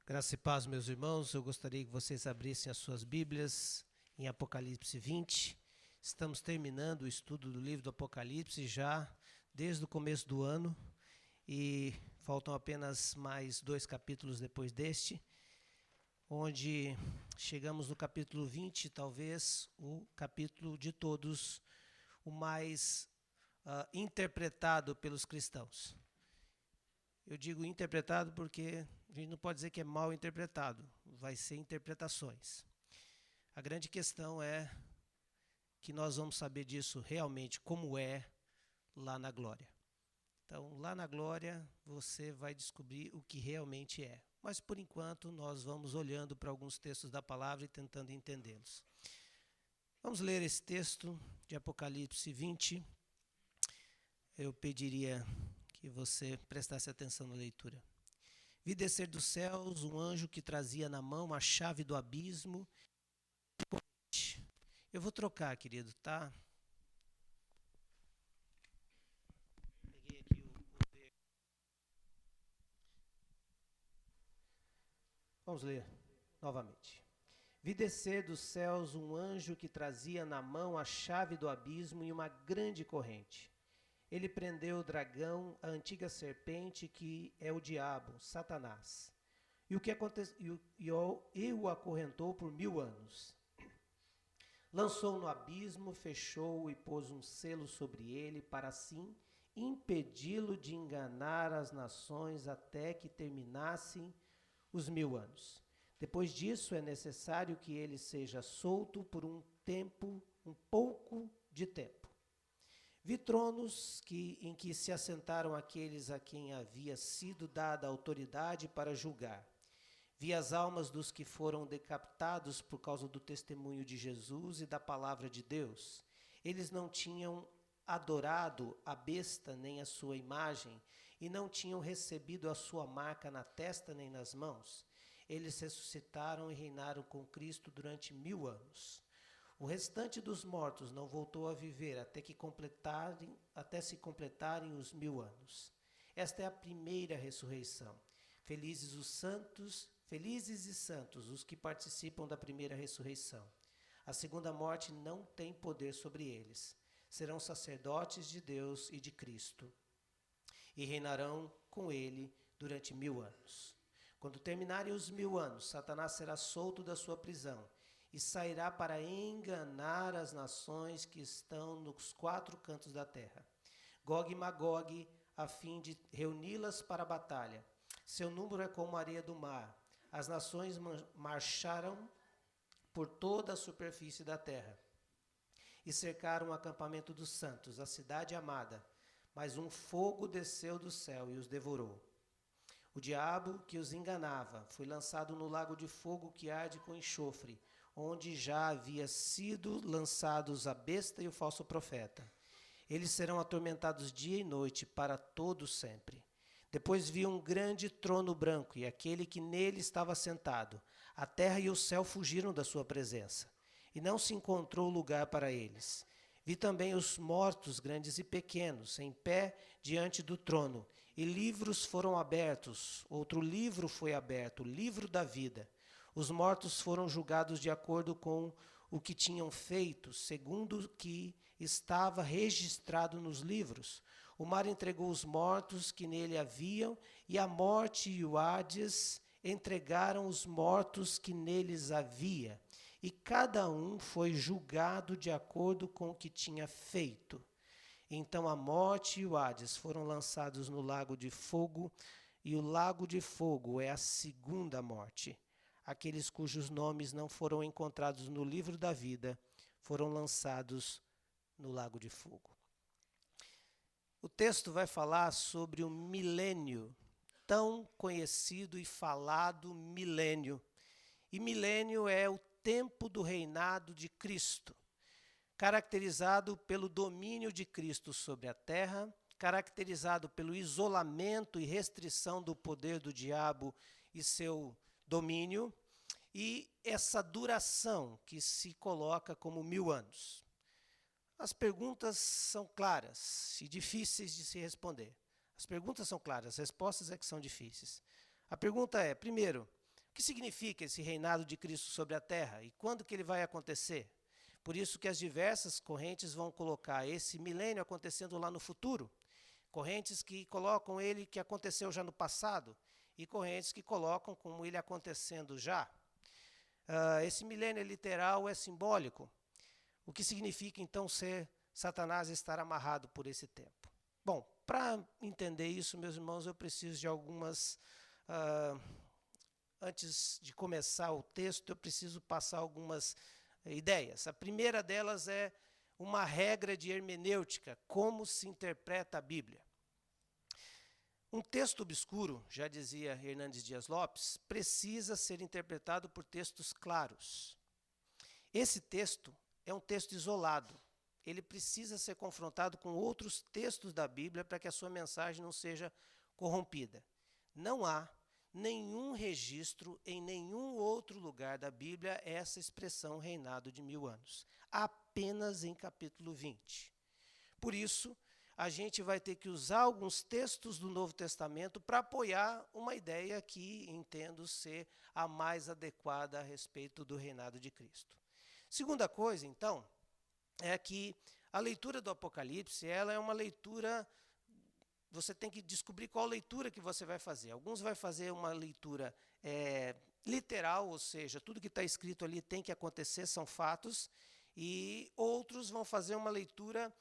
Graça e paz, meus irmãos. Eu gostaria que vocês abrissem as suas Bíblias em Apocalipse 20. Estamos terminando o estudo do livro do Apocalipse já desde o começo do ano e faltam apenas mais 2 capítulos depois deste, onde chegamos no capítulo 20, talvez o capítulo de todos, o mais interpretado pelos cristãos. Eu digo interpretado porque a gente não pode dizer que é mal interpretado, vai ser interpretações. A grande questão é que nós vamos saber disso realmente como é lá na glória. Então, lá na glória você vai descobrir o que realmente é. Mas, por enquanto, nós vamos olhando para alguns textos da palavra e tentando entendê-los. Vamos ler esse texto de Apocalipse 20. Eu pediria que você prestasse atenção na leitura. Vi descer dos céus um anjo que trazia na mão a chave do abismo. Eu vou trocar, querido, tá? Peguei aqui o... Vamos ler novamente. Vi descer dos céus um anjo que trazia na mão a chave do abismo e uma grande corrente. Ele prendeu o dragão, a antiga serpente, que é o diabo, Satanás, e o acorrentou por 1000 anos. Lançou-o no abismo, fechou-o e pôs um selo sobre ele, para assim impedi-lo de enganar as nações até que terminassem os 1000 anos. Depois disso, é necessário que ele seja solto por um pouco de tempo. Vi tronos em que se assentaram aqueles a quem havia sido dada autoridade para julgar. Vi as almas dos que foram decapitados por causa do testemunho de Jesus e da palavra de Deus. Eles não tinham adorado a besta nem a sua imagem, e não tinham recebido a sua marca na testa nem nas mãos. Eles ressuscitaram e reinaram com Cristo durante 1000 anos. O restante dos mortos não voltou a viver até se completarem os 1000 anos. Esta é a primeira ressurreição. Felizes e santos os que participam da primeira ressurreição. A segunda morte não tem poder sobre eles. Serão sacerdotes de Deus e de Cristo, e reinarão com ele durante 1000 anos. Quando terminarem os 1000 anos, Satanás será solto da sua prisão e sairá para enganar as nações que estão nos 4 cantos da terra, Gog e Magog, a fim de reuni-las para a batalha. Seu número é como a areia do mar. As nações marcharam por toda a superfície da terra e cercaram o acampamento dos santos, a cidade amada. Mas um fogo desceu do céu e os devorou. O diabo que os enganava foi lançado no lago de fogo que arde com enxofre, onde já havia sido lançados a besta e o falso profeta. Eles serão atormentados dia e noite para todo sempre. Depois vi um grande trono branco e aquele que nele estava sentado. A terra e o céu fugiram da sua presença, e não se encontrou lugar para eles. Vi também os mortos, grandes e pequenos, em pé diante do trono, e livros foram abertos. Outro livro foi aberto, o livro da vida. Os mortos foram julgados de acordo com o que tinham feito, segundo o que estava registrado nos livros. O mar entregou os mortos que nele haviam, e a morte e o Hades entregaram os mortos que neles havia. E cada um foi julgado de acordo com o que tinha feito. Então a morte e o Hades foram lançados no lago de fogo, e o lago de fogo é a segunda morte. Aqueles cujos nomes não foram encontrados no livro da vida foram lançados no lago de fogo. O texto vai falar sobre o milênio, tão conhecido e falado milênio. E milênio é o tempo do reinado de Cristo, caracterizado pelo domínio de Cristo sobre a terra, caracterizado pelo isolamento e restrição do poder do diabo e seu domínio, e essa duração que se coloca como 1000 anos. As perguntas são claras e difíceis de se responder. As perguntas são claras, as respostas é que são difíceis. A pergunta é, primeiro, O que significa esse reinado de Cristo sobre a terra e quando que ele vai acontecer? Por isso que as diversas correntes vão colocar esse milênio acontecendo lá no futuro. Correntes que colocam ele que aconteceu já no passado e correntes que colocam como ele acontecendo já. Esse milênio é literal, é simbólico. O que significa então ser Satanás estar amarrado por esse tempo? Bom, para entender isso, meus irmãos, eu preciso de algumas... antes de começar o texto, eu preciso passar algumas ideias. A primeira delas é uma regra de hermenêutica, como se interpreta a Bíblia. Um texto obscuro, já dizia Hernandes Dias Lopes, precisa ser interpretado por textos claros. Esse texto é um texto isolado. Ele precisa ser confrontado com outros textos da Bíblia para que a sua mensagem não seja corrompida. Não há nenhum registro em nenhum outro lugar da Bíblia essa expressão reinado de 1000 anos. Apenas em capítulo 20. Por isso, a gente vai ter que usar alguns textos do Novo Testamento para apoiar uma ideia que entendo ser a mais adequada a respeito do reinado de Cristo. Segunda coisa, então, é que a leitura do Apocalipse, ela é uma leitura, você tem que descobrir qual leitura que você vai fazer. Alguns vão fazer uma leitura literal, ou seja, tudo que está escrito ali tem que acontecer, são fatos, e outros vão fazer uma leitura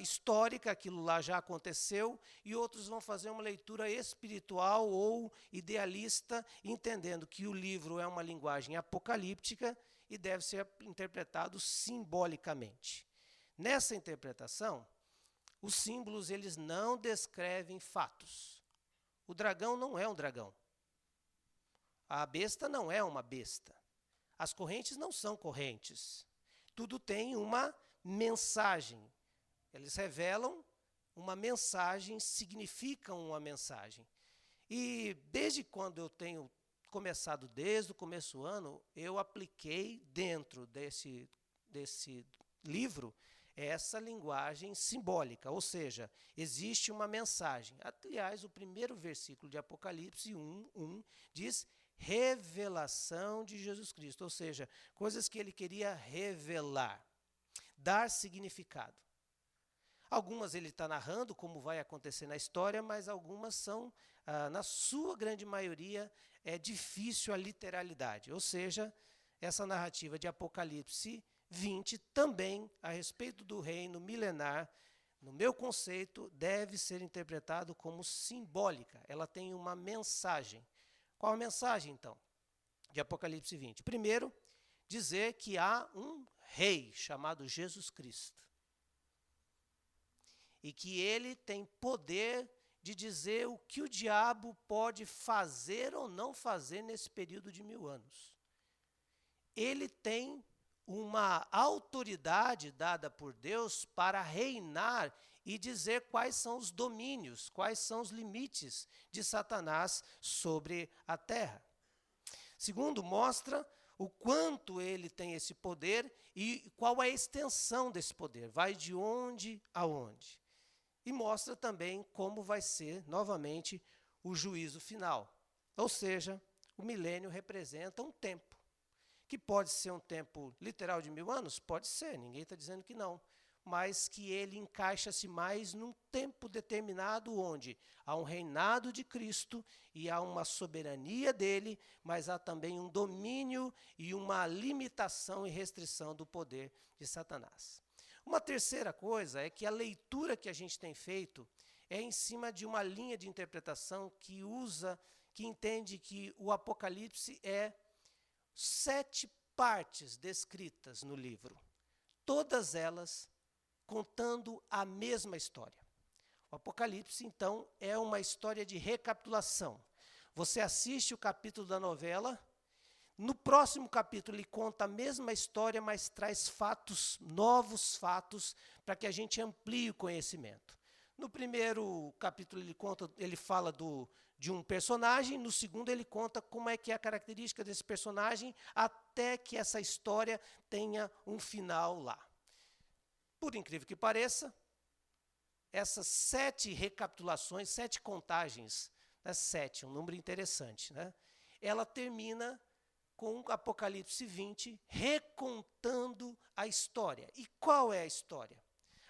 histórica, aquilo lá já aconteceu, e outros vão fazer uma leitura espiritual ou idealista, entendendo que o livro é uma linguagem apocalíptica e deve ser interpretado simbolicamente. Nessa interpretação, os símbolos eles não descrevem fatos. O dragão não é um dragão. A besta não é uma besta. As correntes não são correntes. Tudo tem uma mensagem. Eles revelam uma mensagem, significam uma mensagem. E desde quando eu tenho começado, desde o começo do ano, eu apliquei dentro desse livro essa linguagem simbólica, ou seja, existe uma mensagem. Aliás, o primeiro versículo de Apocalipse 1 diz revelação de Jesus Cristo, ou seja, coisas que ele queria revelar, dar significado. Algumas ele está narrando como vai acontecer na história, mas algumas são, na sua grande maioria, é difícil a literalidade. Ou seja, essa narrativa de Apocalipse 20 também, a respeito do reino milenar, no meu conceito, deve ser interpretado como simbólica. Ela tem uma mensagem. Qual a mensagem, então, de Apocalipse 20? Primeiro, dizer que há um rei chamado Jesus Cristo. E que ele tem poder de dizer o que o diabo pode fazer ou não fazer nesse período de 1000 anos. Ele tem uma autoridade dada por Deus para reinar e dizer quais são os domínios, quais são os limites de Satanás sobre a terra. Segundo, mostra o quanto ele tem esse poder e qual a extensão desse poder, vai de onde a onde. E mostra também como vai ser, novamente, o juízo final. Ou seja, o milênio representa um tempo. Que pode ser um tempo literal de 1000 anos? Pode ser, ninguém está dizendo que não. Mas que ele encaixa-se mais num tempo determinado onde há um reinado de Cristo e há uma soberania dele, mas há também um domínio e uma limitação e restrição do poder de Satanás. Uma terceira coisa é que a leitura que a gente tem feito é em cima de uma linha de interpretação que entende que o Apocalipse é 7 partes descritas no livro, todas elas contando a mesma história. O Apocalipse, então, é uma história de recapitulação. Você assiste o capítulo da novela, no próximo capítulo ele conta a mesma história, mas traz fatos, novos fatos, para que a gente amplie o conhecimento. No primeiro capítulo ele fala de um personagem, no segundo ele conta como é que é a característica desse personagem, até que essa história tenha um final lá. Por incrível que pareça, essas 7 recapitulações, 7 contagens, 7, um número interessante, né? ela termina com Apocalipse 20, recontando a história. E qual é a história?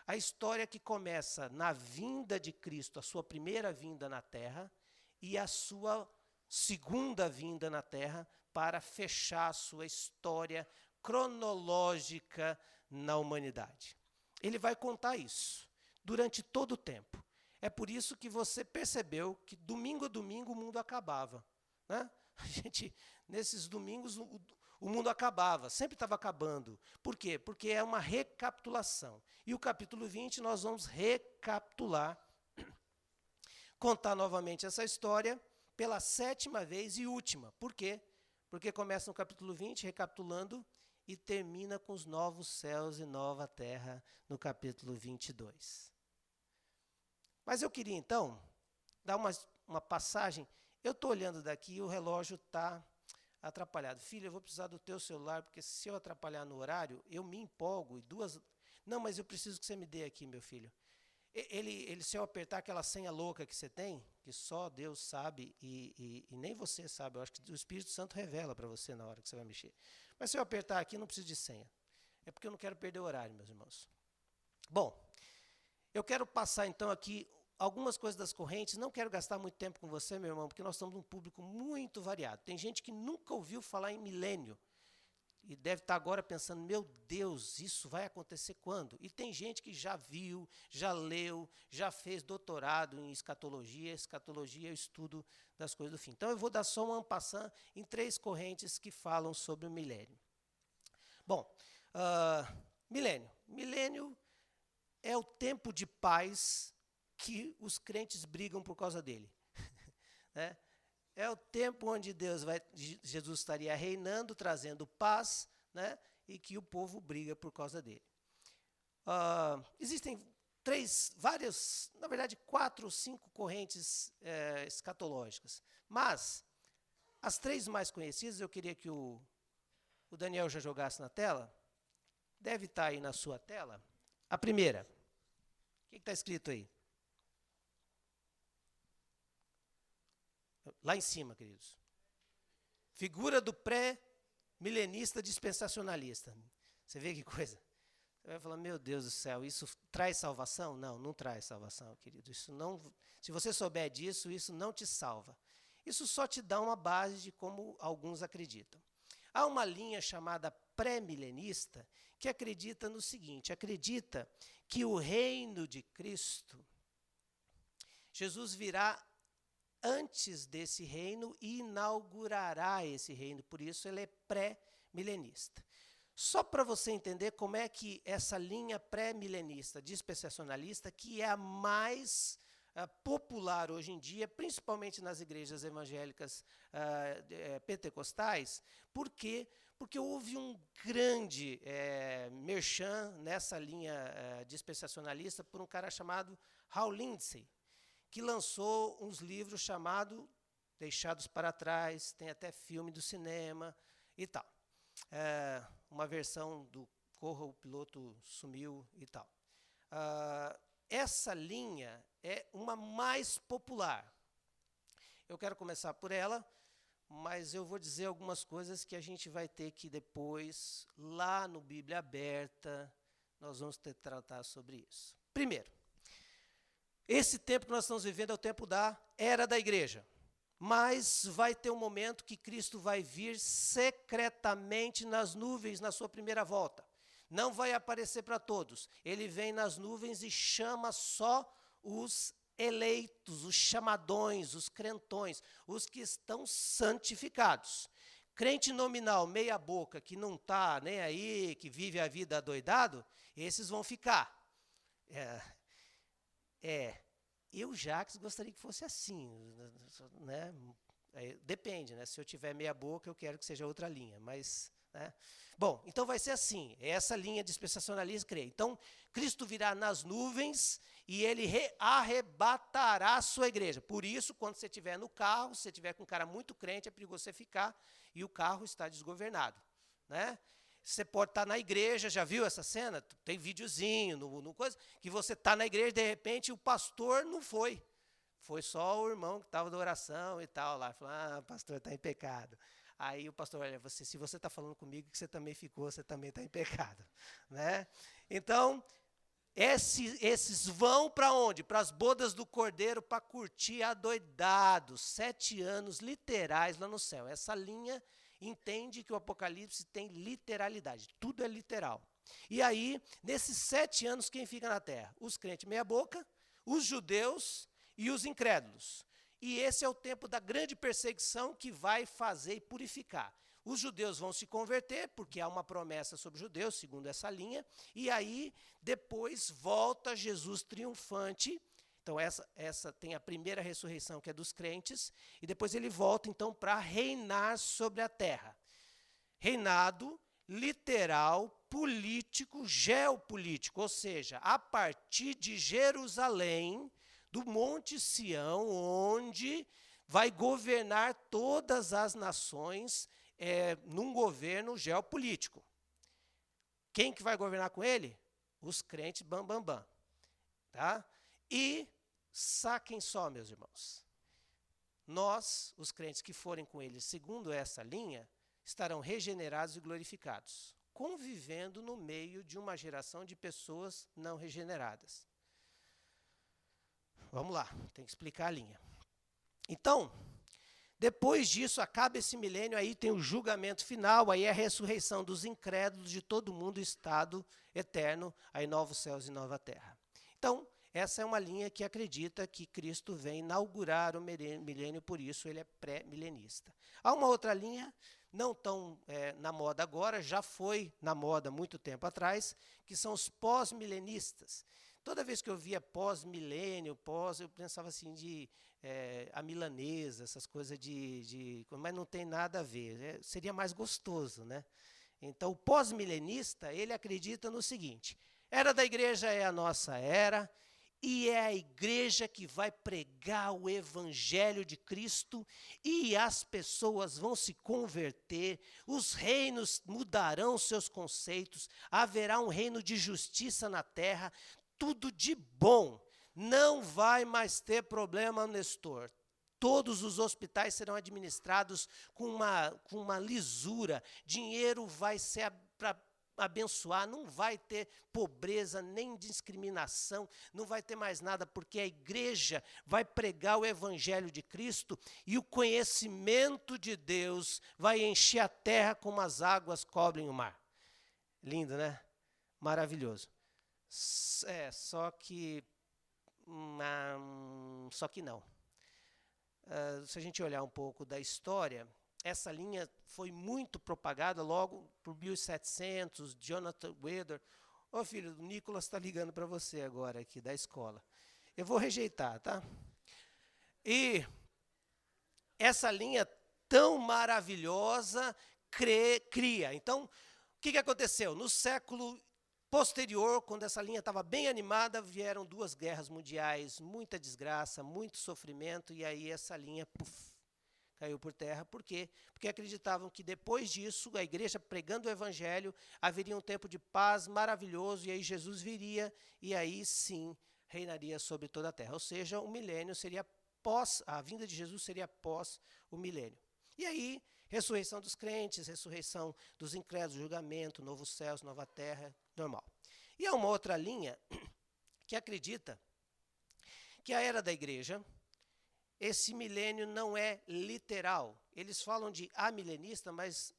A história que começa na vinda de Cristo, a sua primeira vinda na Terra, e a sua segunda vinda na Terra, para fechar a sua história cronológica na humanidade. Ele vai contar isso durante todo o tempo. É por isso que você percebeu que domingo a domingo o mundo acabava, né? A gente, nesses domingos, o mundo acabava, sempre estava acabando. Por quê? Porque é uma recapitulação. E o capítulo 20 nós vamos recapitular, contar novamente essa história pela 7ª vez e última. Por quê? Porque começa no capítulo 20, recapitulando, e termina com os novos céus e nova terra no capítulo 22. Mas eu queria, então, dar uma passagem. Eu estou olhando daqui e o relógio está atrapalhado. Filho, eu vou precisar do teu celular, porque se eu atrapalhar no horário, eu me empolgo. Não, mas eu preciso que você me dê aqui, meu filho. Se eu apertar aquela senha louca que você tem, que só Deus sabe e nem você sabe, eu acho que o Espírito Santo revela para você na hora que você vai mexer. Mas se eu apertar aqui, não preciso de senha. É porque eu não quero perder o horário, meus irmãos. Bom, eu quero passar então aqui algumas coisas das correntes. Não quero gastar muito tempo com você, meu irmão, porque nós estamos num público muito variado. Tem gente que nunca ouviu falar em milênio e deve estar agora pensando, meu Deus, isso vai acontecer quando? E tem gente que já viu, já leu, já fez doutorado em escatologia. Escatologia é o estudo das coisas do fim. Então eu vou dar só uma en passant em 3 correntes que falam sobre o milênio. Bom, milênio. Milênio é o tempo de paz que os crentes brigam por causa dele. Né? É o tempo onde Jesus estaria reinando, trazendo paz, né? E que o povo briga por causa dele. Existem na verdade 4 ou 5 correntes escatológicas. Mas as 3 mais conhecidas, eu queria que o Daniel já jogasse na tela. Deve estar aí na sua tela. A primeira. O que está escrito aí? Lá em cima, queridos. Figura do pré-milenista dispensacionalista. Você vê que coisa? Você vai falar, meu Deus do céu, isso traz salvação? Não, não traz salvação, querido. Isso não, se você souber disso, isso não te salva. Isso só te dá uma base de como alguns acreditam. Há uma linha chamada pré-milenista que acredita no seguinte, acredita que o reino de Cristo, Jesus virá antes desse reino e inaugurará esse reino, por isso ele é pré-milenista. Só para você entender como é que essa linha pré-milenista, dispensacionalista, que é a mais popular hoje em dia, principalmente nas igrejas evangélicas pentecostais, por quê? Porque houve um grande merchan nessa linha dispensacionalista por um cara chamado Hal Lindsey, que lançou uns livros chamados Deixados para Trás, tem até filme do cinema e tal. Uma versão do Corra, o Piloto Sumiu e tal. Essa linha é uma mais popular. Eu quero começar por ela, mas eu vou dizer algumas coisas que a gente vai ter que depois, lá no Bíblia Aberta, nós vamos ter que tratar sobre isso. Primeiro, esse tempo que nós estamos vivendo é o tempo da era da igreja. Mas vai ter um momento que Cristo vai vir secretamente nas nuvens na sua primeira volta. Não vai aparecer para todos. Ele vem nas nuvens e chama só os eleitos, os chamadões, os crentões, os que estão santificados. Crente nominal, meia boca, que não está nem aí, que vive a vida adoidado, esses vão ficar. Eu, Jacques, gostaria que fosse assim, né? Depende, né? Se eu tiver meia boca, eu quero que seja outra linha, mas, né? Bom, então vai ser assim, essa linha dispensacionalista, creio. Então, Cristo virá nas nuvens e ele arrebatará a sua igreja. Por isso, quando você estiver no carro, se você estiver com um cara muito crente, é perigoso você ficar e o carro está desgovernado, né? Você pode estar na igreja, já viu essa cena? Tem videozinho, no coisa, que você está na igreja, de repente o pastor não foi. Foi só o irmão que estava da oração e tal lá. Falou, pastor, está em pecado. Aí o pastor, olha, se você está falando comigo que você também ficou, você também está em pecado. Né? Então, esses vão para onde? Para as bodas do Cordeiro, para curtir adoidados. 7 anos literais lá no céu. Essa linha entende que o Apocalipse tem literalidade. Tudo é literal. E aí, nesses 7 anos, quem fica na terra? Os crentes meia boca, os judeus e os incrédulos. E esse é o tempo da grande perseguição que vai fazer e purificar. Os judeus vão se converter, porque há uma promessa sobre os judeus, segundo essa linha, e aí depois volta Jesus triunfante. Então essa tem a primeira ressurreição, que é dos crentes, e depois ele volta então para reinar sobre a terra. Reinado literal, político, geopolítico, ou seja, a partir de Jerusalém, do Monte Sião, onde vai governar todas as nações num governo geopolítico. Quem que vai governar com ele? Os crentes bam, bam, bam. Tá? E saquem só, meus irmãos. Nós, os crentes que forem com ele, segundo essa linha, estarão regenerados e glorificados, convivendo no meio de uma geração de pessoas não regeneradas. Vamos lá, tem que explicar a linha. Então, depois disso, acaba esse milênio, aí tem o julgamento final, aí é a ressurreição dos incrédulos de todo mundo, estado eterno, aí novos céus e nova terra. Então, essa é uma linha que acredita que Cristo vem inaugurar o milênio, por isso ele é pré-milenista. Há uma outra linha, não tão na moda agora, já foi na moda muito tempo atrás, que são os pós-milenistas. Toda vez que eu via pós-milênio, eu pensava assim de a milanesa, essas coisas mas não tem nada a ver, seria mais gostoso, né? Então, o pós-milenista, ele acredita no seguinte: era da igreja é a nossa era, e é a igreja que vai pregar o evangelho de Cristo, e as pessoas vão se converter, os reinos mudarão seus conceitos, haverá um reino de justiça na terra, tudo de bom. Não vai mais ter problema, Nestor. Todos os hospitais serão administrados com uma lisura. Dinheiro vai ser para abençoar, não vai ter pobreza nem discriminação, não vai ter mais nada, porque a igreja vai pregar o evangelho de Cristo e o conhecimento de Deus vai encher a terra como as águas cobrem o mar. Lindo, né? Maravilhoso. Só que não. Se a gente olhar um pouco da história, essa linha foi muito propagada logo por 1700, Jonathan Weeder. Ô filho, o Nicolas está ligando para você agora aqui da escola. Eu vou rejeitar, tá? E essa linha tão maravilhosa cria. Então, o que aconteceu? No século posterior, quando essa linha estava bem animada, vieram 2 guerras mundiais, muita desgraça, muito sofrimento, e aí essa linha caiu por terra. Por quê? Porque acreditavam que depois disso, a igreja pregando o evangelho, haveria um tempo de paz maravilhoso, e aí Jesus viria, e aí sim reinaria sobre toda a terra. Ou seja, o milênio seria a vinda de Jesus seria após o milênio. E aí, ressurreição dos crentes, ressurreição dos incrédulos, julgamento, novos céus, nova terra, normal. E há uma outra linha que acredita que a era da igreja, esse milênio não é literal. Eles falam de amilenista, mas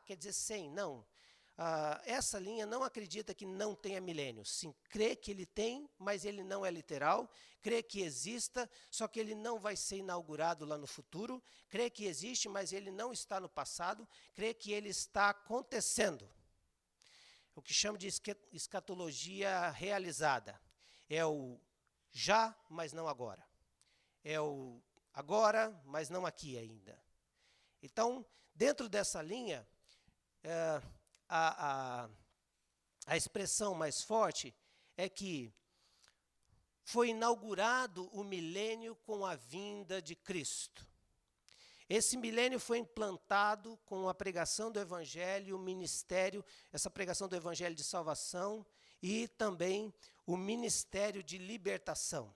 quer dizer sem, não. Essa linha não acredita que não tenha milênio. Sim, crê que ele tem, mas ele não é literal. Crê que exista, só que ele não vai ser inaugurado lá no futuro. Crê que existe, mas ele não está no passado. Crê que ele está acontecendo. O que chama de escatologia realizada. É o já, mas não agora. É o agora, mas não aqui ainda. Então, dentro dessa linha, a expressão mais forte é que foi inaugurado o milênio com a vinda de Cristo. Esse milênio foi implantado com a pregação do evangelho, o ministério, essa pregação do evangelho de salvação e também o ministério de libertação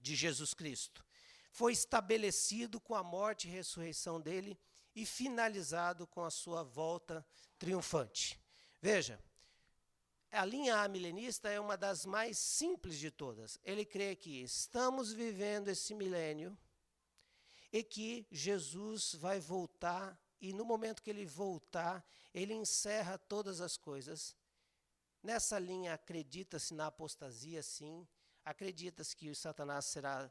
de Jesus Cristo. foi estabelecido com a morte e ressurreição dele e finalizado com a sua volta triunfante. Veja, a linha amilenista é uma das mais simples de todas. Ele crê que estamos vivendo esse milênio e que Jesus vai voltar, e no momento que ele voltar, ele encerra todas as coisas. Nessa linha acredita-se na apostasia, sim. Acredita-se que o Satanás será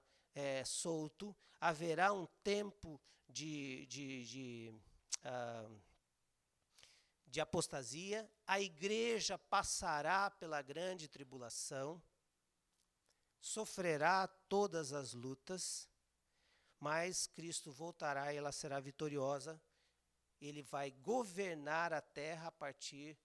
solto. Haverá um tempo de apostasia. A igreja passará pela grande tribulação, sofrerá todas as lutas, mas Cristo voltará e ela será vitoriosa. Ele vai governar a terra a partir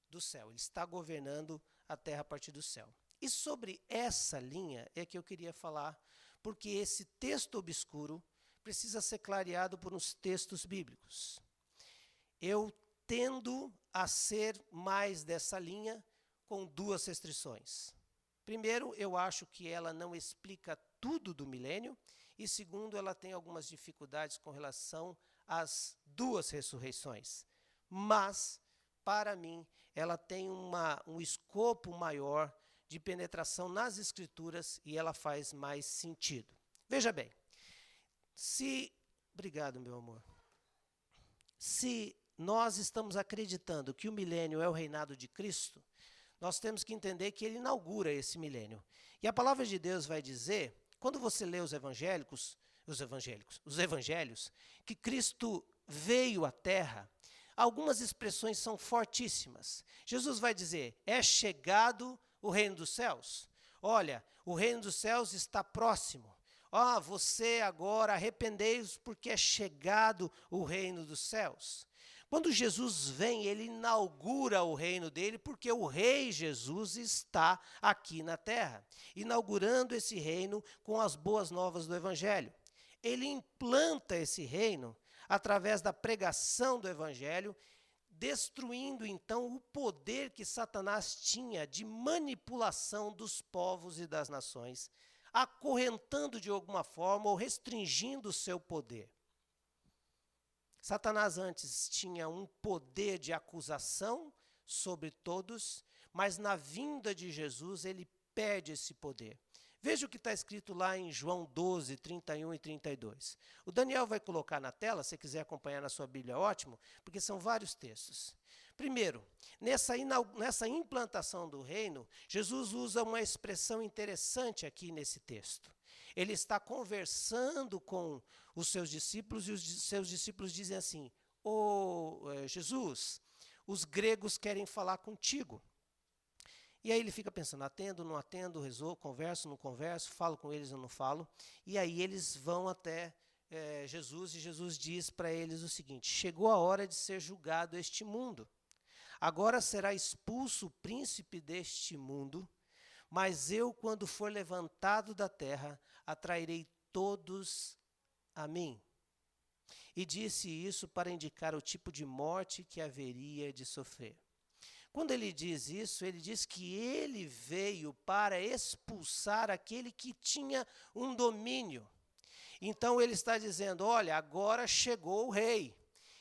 do céu. Ele está governando a terra a partir do céu. E sobre essa linha é que eu queria falar, porque esse texto obscuro precisa ser clareado por uns textos bíblicos. Eu tendo a ser mais dessa linha com duas restrições. Primeiro, eu acho que ela não explica tudo do milênio, e segundo, ela tem algumas dificuldades com relação às duas ressurreições. Mas, para mim, ela tem um escopo maior de penetração nas Escrituras e ela faz mais sentido. Veja bem, obrigado, meu amor. Se nós estamos acreditando que o milênio é o reinado de Cristo, nós temos que entender que ele inaugura esse milênio. E a palavra de Deus vai dizer, quando você lê os evangelhos, que Cristo veio à terra, algumas expressões são fortíssimas. Jesus vai dizer, é chegado o reino dos céus. Olha, o reino dos céus está próximo. Você agora arrependei-vos porque é chegado o reino dos céus. Quando Jesus vem, ele inaugura o reino dele, porque o rei Jesus está aqui na terra, inaugurando esse reino com as boas novas do evangelho. Ele implanta esse reino através da pregação do evangelho, destruindo então o poder que Satanás tinha de manipulação dos povos e das nações, acorrentando de alguma forma ou restringindo o seu poder. Satanás antes tinha um poder de acusação sobre todos, mas na vinda de Jesus ele perde esse poder. Veja o que está escrito lá em João 12, 31 e 32. O Daniel vai colocar na tela, se quiser acompanhar na sua Bíblia, ótimo, porque são vários textos. Primeiro, nessa implantação do reino, Jesus usa uma expressão interessante aqui nesse texto. Ele está conversando com os seus discípulos e os seus discípulos dizem assim, Jesus, os gregos querem falar contigo. E aí ele fica pensando, atendo, não atendo, resolvo, converso, não converso, falo com eles, eu não falo. E aí eles vão até Jesus e Jesus diz para eles o seguinte, chegou a hora de ser julgado este mundo. Agora será expulso o príncipe deste mundo, mas eu, quando for levantado da terra, atrairei todos a mim. E disse isso para indicar o tipo de morte que haveria de sofrer. Quando ele diz isso, ele diz que ele veio para expulsar aquele que tinha um domínio. Então ele está dizendo, olha, agora chegou o rei,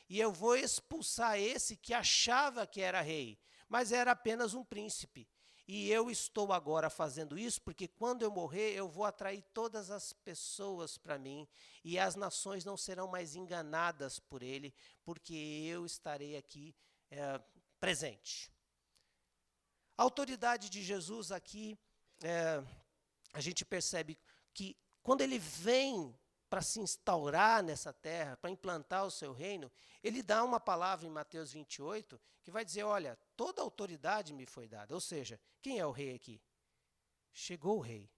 e eu vou expulsar esse que achava que era rei, mas era apenas um príncipe. E eu estou agora fazendo isso porque quando eu morrer, eu vou atrair todas as pessoas para mim e as nações não serão mais enganadas por ele, porque eu estarei aqui presente. A autoridade de Jesus aqui, a gente percebe que quando ele vem para se instaurar nessa terra, para implantar o seu reino, ele dá uma palavra em Mateus 28, que vai dizer, olha, toda autoridade me foi dada. Ou seja, quem é o rei aqui? Chegou o rei.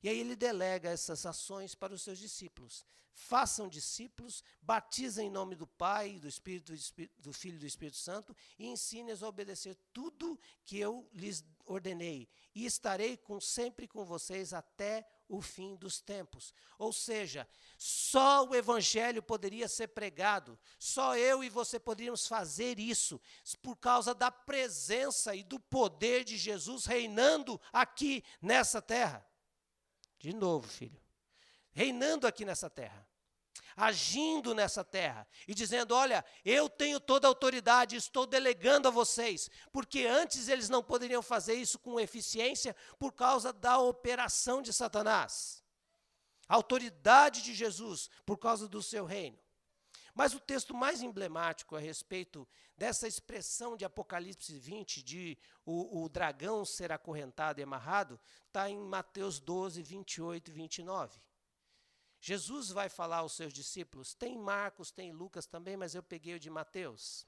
E aí ele delega essas ações para os seus discípulos. Façam discípulos, batizem em nome do Pai, do Espírito, do Filho e do Espírito Santo, e ensinem-os a obedecer tudo que eu lhes ordenei. E estarei sempre com vocês até o fim dos tempos. Ou seja, só o evangelho poderia ser pregado, só eu e você poderíamos fazer isso, por causa da presença e do poder de Jesus reinando aqui nessa terra. De novo, filho, reinando aqui nessa terra, agindo nessa terra e dizendo: olha, eu tenho toda a autoridade, estou delegando a vocês, porque antes eles não poderiam fazer isso com eficiência por causa da operação de Satanás. A autoridade de Jesus por causa do seu reino. Mas o texto mais emblemático a respeito dessa expressão de Apocalipse 20, de o dragão ser acorrentado e amarrado, está em Mateus 12, 28 e 29. Jesus vai falar aos seus discípulos, tem Marcos, tem Lucas também, mas eu peguei o de Mateus.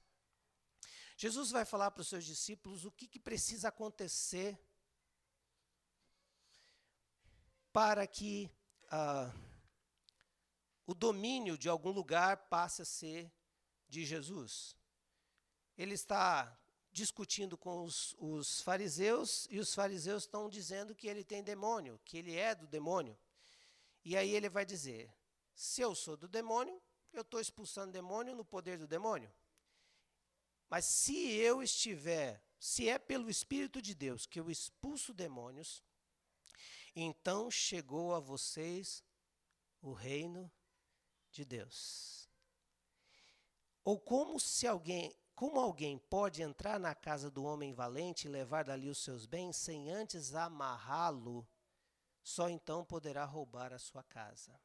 Jesus vai falar para os seus discípulos o que precisa acontecer para que o domínio de algum lugar passe a ser de Jesus. Ele está discutindo com os fariseus, e os fariseus estão dizendo que ele tem demônio, que ele é do demônio. E aí ele vai dizer: se eu sou do demônio, eu estou expulsando demônio no poder do demônio. Mas se é pelo Espírito de Deus que eu expulso demônios, então chegou a vocês o reino de Deus. Ou como alguém pode entrar na casa do homem valente e levar dali os seus bens sem antes amarrá-lo? Só então poderá roubar a sua casa.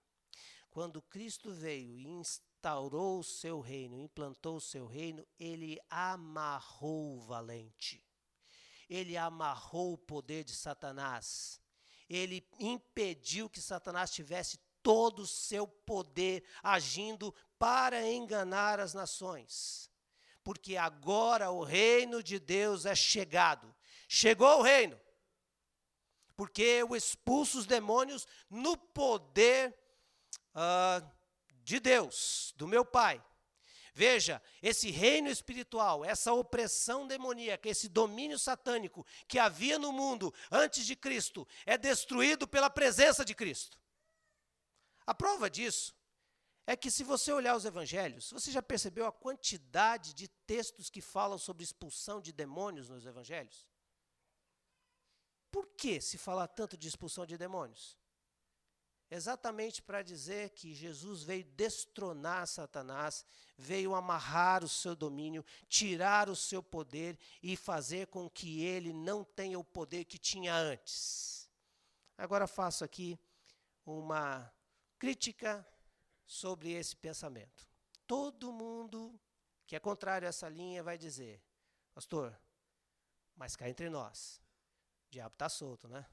Quando Cristo veio e instaurou o seu reino, implantou o seu reino, ele amarrou o valente. Ele amarrou o poder de Satanás. Ele impediu que Satanás tivesse todo o seu poder agindo para enganar as nações. Porque agora o reino de Deus é chegado. Chegou o reino. Porque eu expulso os demônios no poder de Deus, do meu Pai. Veja, esse reino espiritual, essa opressão demoníaca, esse domínio satânico que havia no mundo antes de Cristo, é destruído pela presença de Cristo. A prova disso é que, se você olhar os evangelhos, você já percebeu a quantidade de textos que falam sobre expulsão de demônios nos evangelhos? Por que se fala tanto de expulsão de demônios? Exatamente para dizer que Jesus veio destronar Satanás, veio amarrar o seu domínio, tirar o seu poder e fazer com que ele não tenha o poder que tinha antes. Agora faço aqui uma crítica sobre esse pensamento. Todo mundo que é contrário a essa linha vai dizer: pastor, mas cá entre nós, o diabo está solto, né?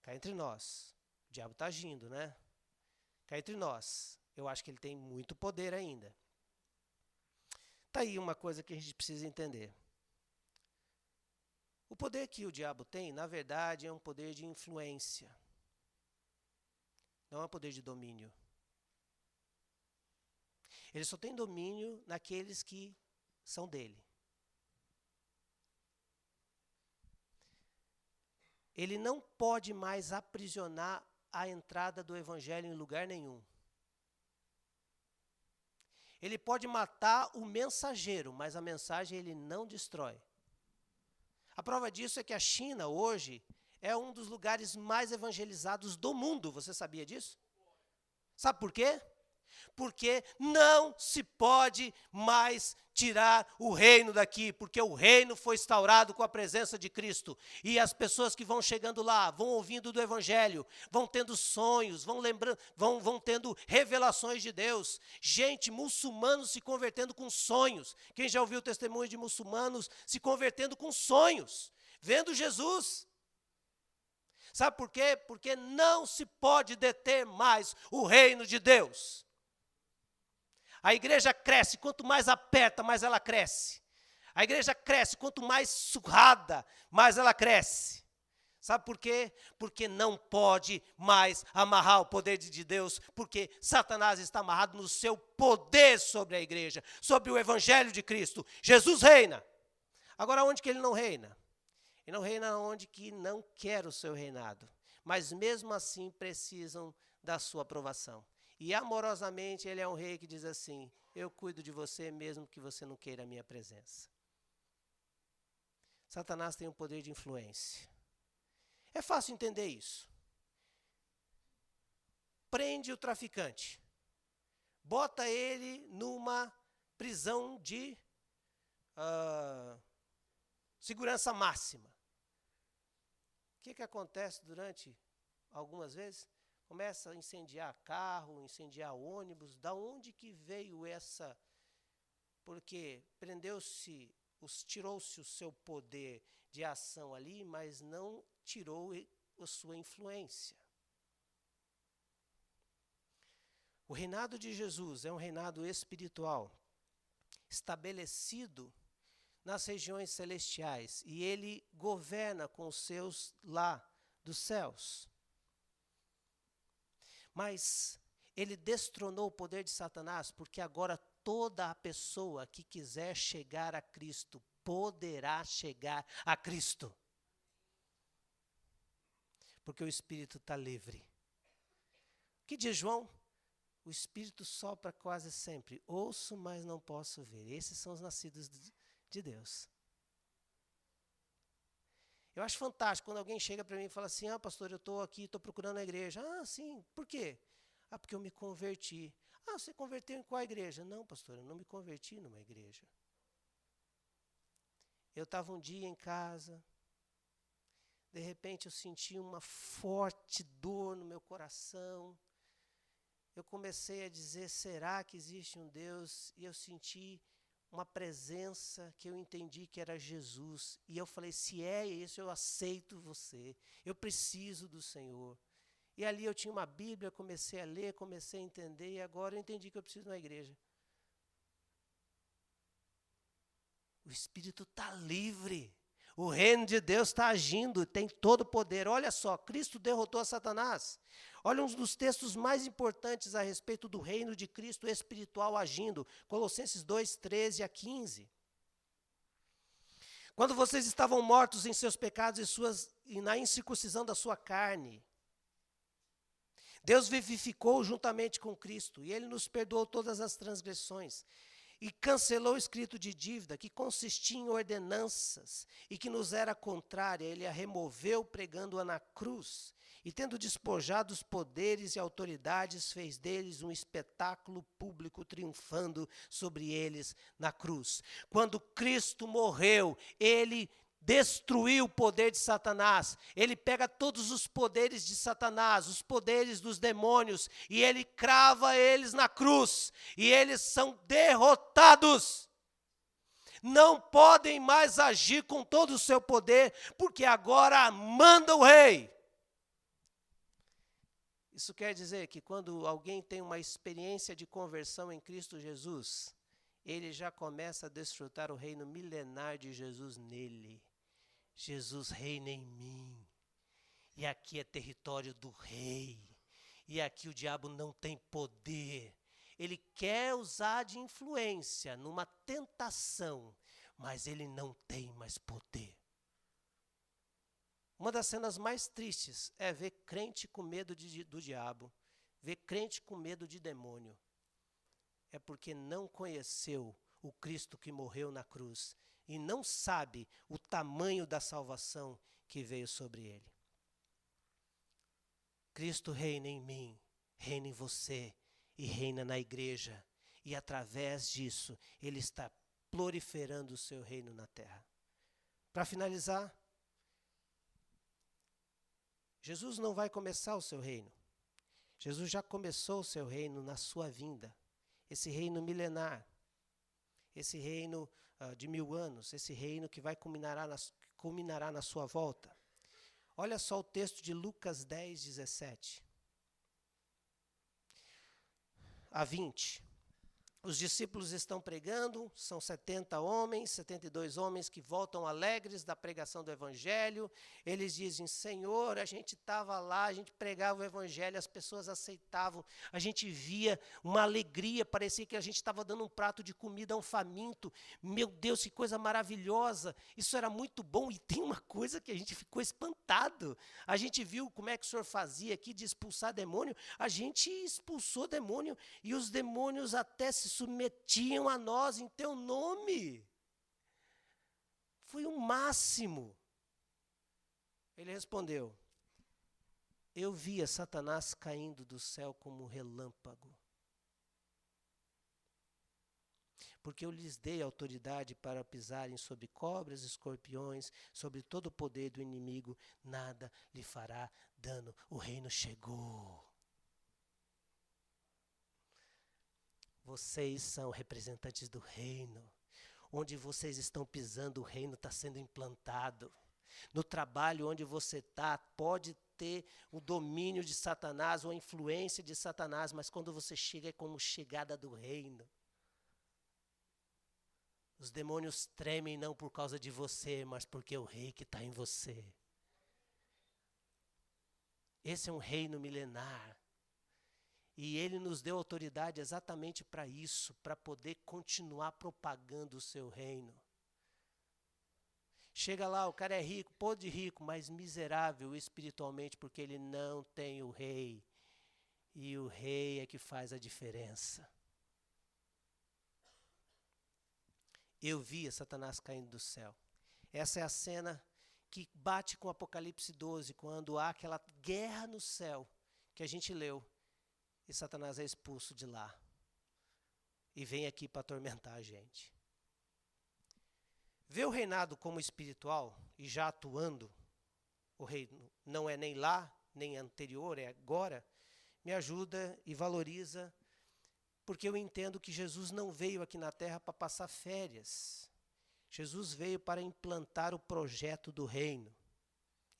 Cá entre nós, o diabo está agindo, né? Cá entre nós, eu acho que ele tem muito poder ainda. Está aí uma coisa que a gente precisa entender. O poder que o diabo tem, na verdade, é um poder de influência. Não é um poder de domínio. Ele só tem domínio naqueles que são dele. Ele não pode mais aprisionar a entrada do evangelho em lugar nenhum. Ele pode matar o mensageiro, mas a mensagem ele não destrói. A prova disso é que a China hoje é um dos lugares mais evangelizados do mundo. Você sabia disso? Sabe por quê? Porque não se pode mais tirar o reino daqui, porque o reino foi instaurado com a presença de Cristo. E as pessoas que vão chegando lá, vão ouvindo do evangelho, vão tendo sonhos, vão tendo revelações de Deus. Gente, muçulmanos se convertendo com sonhos. Quem já ouviu testemunhos de muçulmanos se convertendo com sonhos, vendo Jesus? Sabe por quê? Porque não se pode deter mais o reino de Deus. A igreja cresce, quanto mais aperta, mais ela cresce. A igreja cresce, quanto mais surrada, mais ela cresce. Sabe por quê? Porque não pode mais amarrar o poder de Deus, porque Satanás está amarrado no seu poder sobre a igreja, sobre o evangelho de Cristo. Jesus reina. Agora, onde que ele não reina? Ele não reina onde que não quer o seu reinado, mas mesmo assim precisam da sua aprovação. E amorosamente ele é um rei que diz assim: eu cuido de você mesmo que você não queira a minha presença. Satanás tem um poder de influência. É fácil entender isso. prende o traficante, bota ele numa prisão de segurança máxima. O que acontece durante algumas vezes? Começa a incendiar carro, incendiar ônibus. Da onde que veio essa? Porque tirou-se o seu poder de ação ali, mas não tirou a sua influência. O reinado de Jesus é um reinado espiritual, estabelecido nas regiões celestiais, e ele governa com os seus lá dos céus. Mas ele destronou o poder de Satanás, porque agora toda a pessoa que quiser chegar a Cristo poderá chegar a Cristo. Porque o Espírito está livre. O que diz João? O Espírito sopra quase sempre. Ouço, mas não posso ver. Esses são os nascidos de Deus. Eu acho fantástico quando alguém chega para mim e fala assim: pastor, eu estou aqui, estou procurando a igreja. Sim, por quê? Porque eu me converti. Você converteu em qual igreja? Não, pastor, eu não me converti numa igreja. Eu estava um dia em casa, de repente eu senti uma forte dor no meu coração. Eu comecei a dizer: será que existe um Deus? E eu senti uma presença que eu entendi que era Jesus. E eu falei: se é isso, eu aceito você. Eu preciso do Senhor. E ali eu tinha uma Bíblia, comecei a ler, comecei a entender, e agora eu entendi que eu preciso de uma igreja. O Espírito está livre. O reino de Deus está agindo, tem todo o poder. Olha só, Cristo derrotou a Satanás. Olha um dos textos mais importantes a respeito do reino de Cristo espiritual agindo. Colossenses 2, 13 a 15. Quando vocês estavam mortos em seus pecados e na incircuncisão da sua carne, Deus vivificou juntamente com Cristo, e Ele nos perdoou todas as transgressões, e cancelou o escrito de dívida, que consistia em ordenanças, e que nos era contrária. Ele a removeu, pregando-a na cruz, e tendo despojado os poderes e autoridades, fez deles um espetáculo público, triunfando sobre eles na cruz. Quando Cristo morreu, Ele destruiu o poder de Satanás. Ele pega todos os poderes de Satanás, os poderes dos demônios, e ele crava eles na cruz, e eles são derrotados. Não podem mais agir com todo o seu poder, porque agora manda o rei. Isso quer dizer que quando alguém tem uma experiência de conversão em Cristo Jesus, ele já começa a desfrutar o reino milenar de Jesus nele. Jesus reina em mim, e aqui é território do rei, e aqui o diabo não tem poder. Ele quer usar de influência numa tentação, mas ele não tem mais poder. Uma das cenas mais tristes é ver crente com medo do diabo, ver crente com medo de demônio. É porque não conheceu o Cristo que morreu na cruz e não sabe o tamanho da salvação que veio sobre ele. Cristo reina em mim, reina em você e reina na igreja. E através disso, ele está proliferando o seu reino na terra. Para finalizar, Jesus não vai começar o seu reino. Jesus já começou o seu reino na sua vinda. Esse reino milenar, esse reino de 1000 anos, esse reino que culminará na sua volta. Olha só o texto de Lucas 10, 17 a 20. Os discípulos estão pregando, são 70 homens, 72 homens que voltam alegres da pregação do evangelho. Eles dizem: Senhor, a gente estava lá, a gente pregava o evangelho, as pessoas aceitavam, a gente via uma alegria, parecia que a gente estava dando um prato de comida a um faminto. Meu Deus, que coisa maravilhosa, isso era muito bom. E tem uma coisa que a gente ficou espantado, a gente viu como é que o Senhor fazia aqui de expulsar demônio, a gente expulsou demônio e os demônios até se submetiam a nós em teu nome. Foi o máximo. Ele respondeu: Eu via Satanás caindo do céu como um relâmpago. Porque eu lhes dei autoridade para pisarem sobre cobras e escorpiões, sobre todo o poder do inimigo, nada lhe fará dano. O reino chegou. Vocês são representantes do reino. Onde vocês estão pisando, o reino está sendo implantado. No trabalho onde você está, pode ter o domínio de Satanás ou a influência de Satanás, mas quando você chega é como chegada do reino. Os demônios tremem não por causa de você, mas porque é o rei que está em você. Esse é um reino milenar. E ele nos deu autoridade exatamente para isso, para poder continuar propagando o seu reino. Chega lá, o cara é rico, podre rico, mas miserável espiritualmente, porque ele não tem o rei. E o rei é que faz a diferença. Eu via Satanás caindo do céu. Essa é a cena que bate com Apocalipse 12, quando há aquela guerra no céu, que a gente leu. E Satanás é expulso de lá. E vem aqui para atormentar a gente. Ver o reinado como espiritual e já atuando, o reino não é nem lá, nem anterior, é agora, me ajuda e valoriza, porque eu entendo que Jesus não veio aqui na terra para passar férias. Jesus veio para implantar o projeto do reino,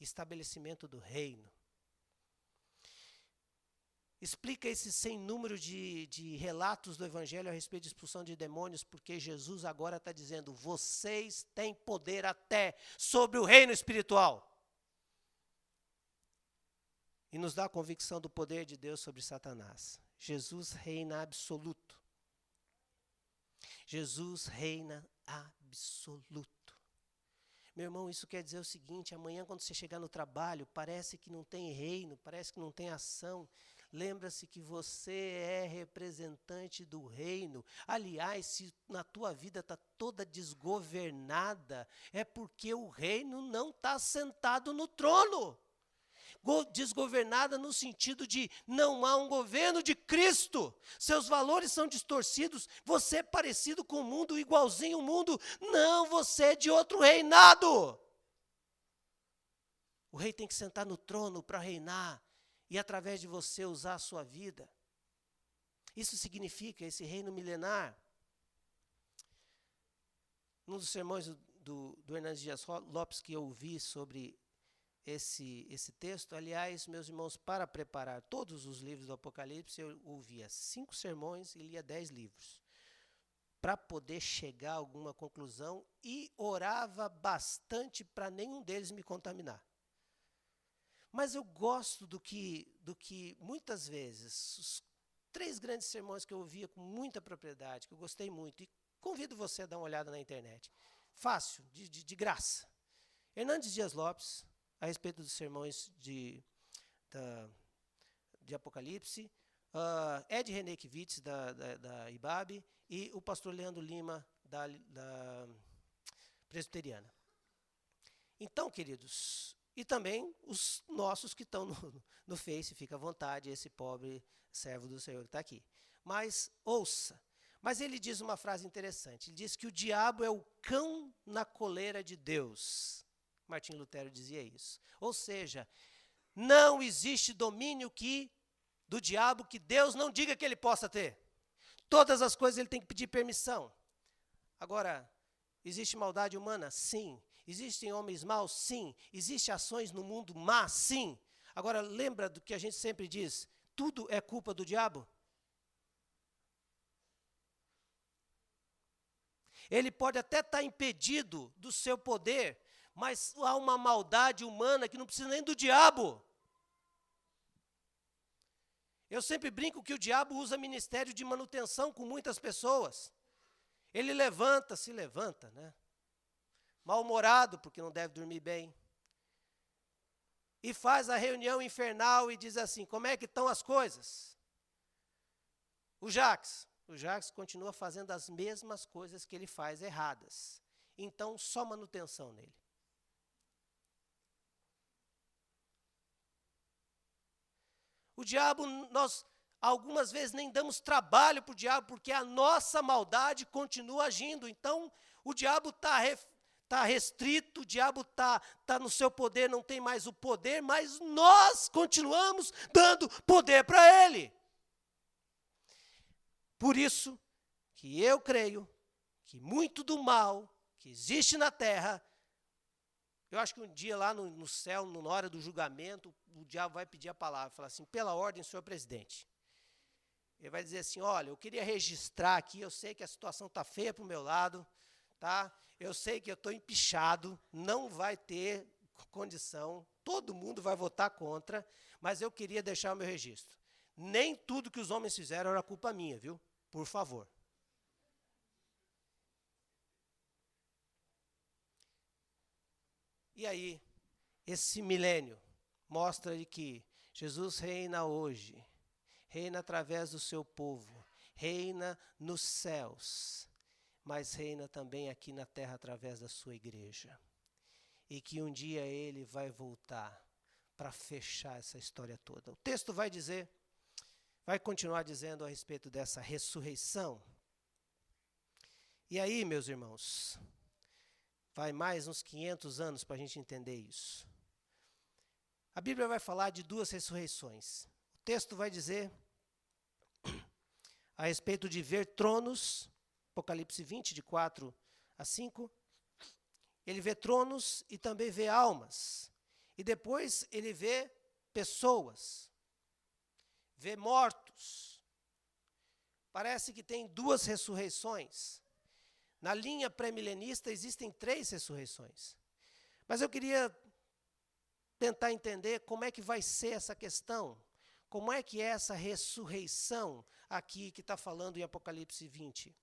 estabelecimento do reino. Explica esse sem número de relatos do Evangelho a respeito de expulsão de demônios, porque Jesus agora está dizendo, vocês têm poder até sobre o reino espiritual. E nos dá a convicção do poder de Deus sobre Satanás. Jesus reina absoluto. Jesus reina absoluto. Meu irmão, isso quer dizer o seguinte, amanhã quando você chegar no trabalho, parece que não tem reino, parece que não tem ação. Lembra-se que você é representante do reino. Aliás, se na tua vida está toda desgovernada, é porque o reino não está sentado no trono. Desgovernada no sentido de não há um governo de Cristo. Seus valores são distorcidos. Você é parecido com o mundo, igualzinho ao mundo. Não, você é de outro reinado. O rei tem que sentar no trono para reinar. E através de você usar a sua vida. Isso significa esse reino milenar. Num dos sermões do Hernandes Dias Lopes que eu ouvi sobre esse texto, aliás, meus irmãos, para preparar todos os livros do Apocalipse, eu ouvia 5 sermões e lia 10 livros. Para poder chegar a alguma conclusão e orava bastante para nenhum deles me contaminar. Mas eu gosto do que muitas vezes, os 3 grandes sermões que eu ouvia com muita propriedade, que eu gostei muito, e convido você a dar uma olhada na internet. Fácil, de graça. Hernandes Dias Lopes, a respeito dos sermões de Apocalipse, Ed Renekiewicz, da IBAB, e o pastor Leandro Lima, da Presbiteriana. Então, queridos, e também os nossos que estão no Face, fica à vontade, esse pobre servo do Senhor que está aqui. Mas ouça, mas ele diz uma frase interessante, ele diz que o diabo é o cão na coleira de Deus. Martim Lutero dizia isso. Ou seja, não existe domínio do diabo que Deus não diga que ele possa ter. Todas as coisas ele tem que pedir permissão. Agora, existe maldade humana? Sim. Existem homens maus? Sim. Existem ações no mundo má? Sim. Agora, lembra do que a gente sempre diz? Tudo é culpa do diabo? Ele pode até estar impedido do seu poder, mas há uma maldade humana que não precisa nem do diabo. Eu sempre brinco que o diabo usa ministério de manutenção com muitas pessoas. Ele se levanta, né? Mal-humorado, porque não deve dormir bem. E faz a reunião infernal e diz assim, como é que estão as coisas? O Jacques continua fazendo as mesmas coisas que ele faz erradas. Então, só manutenção nele. O diabo, nós algumas vezes nem damos trabalho para o diabo, porque a nossa maldade continua agindo. Então, o diabo está restrito, o diabo está no seu poder, não tem mais o poder, mas nós continuamos dando poder para ele. Por isso que eu creio que muito do mal que existe na terra, eu acho que um dia lá no céu, na hora do julgamento, o diabo vai pedir a palavra, falar assim, pela ordem, senhor presidente. Ele vai dizer assim, olha, eu queria registrar aqui, eu sei que a situação está feia para o meu lado, tá? Eu sei que eu estou empichado, não vai ter condição, todo mundo vai votar contra, mas eu queria deixar o meu registro. Nem tudo que os homens fizeram era culpa minha, viu? Por favor. E aí, esse milênio mostra que Jesus reina hoje, reina através do seu povo, reina nos céus, mas reina também aqui na terra através da sua igreja. E que um dia ele vai voltar para fechar essa história toda. O texto vai continuar dizendo a respeito dessa ressurreição. E aí, meus irmãos, vai mais uns 500 anos para a gente entender isso. A Bíblia vai falar de duas ressurreições. O texto vai dizer a respeito de ver tronos, Apocalipse 20, de 4 a 5. Ele vê tronos e também vê almas. E depois ele vê pessoas, vê mortos. Parece que tem duas ressurreições. Na linha pré-milenista existem 3 ressurreições. Mas eu queria tentar entender como é que vai ser essa questão. Como é que é essa ressurreição aqui que está falando em Apocalipse 20?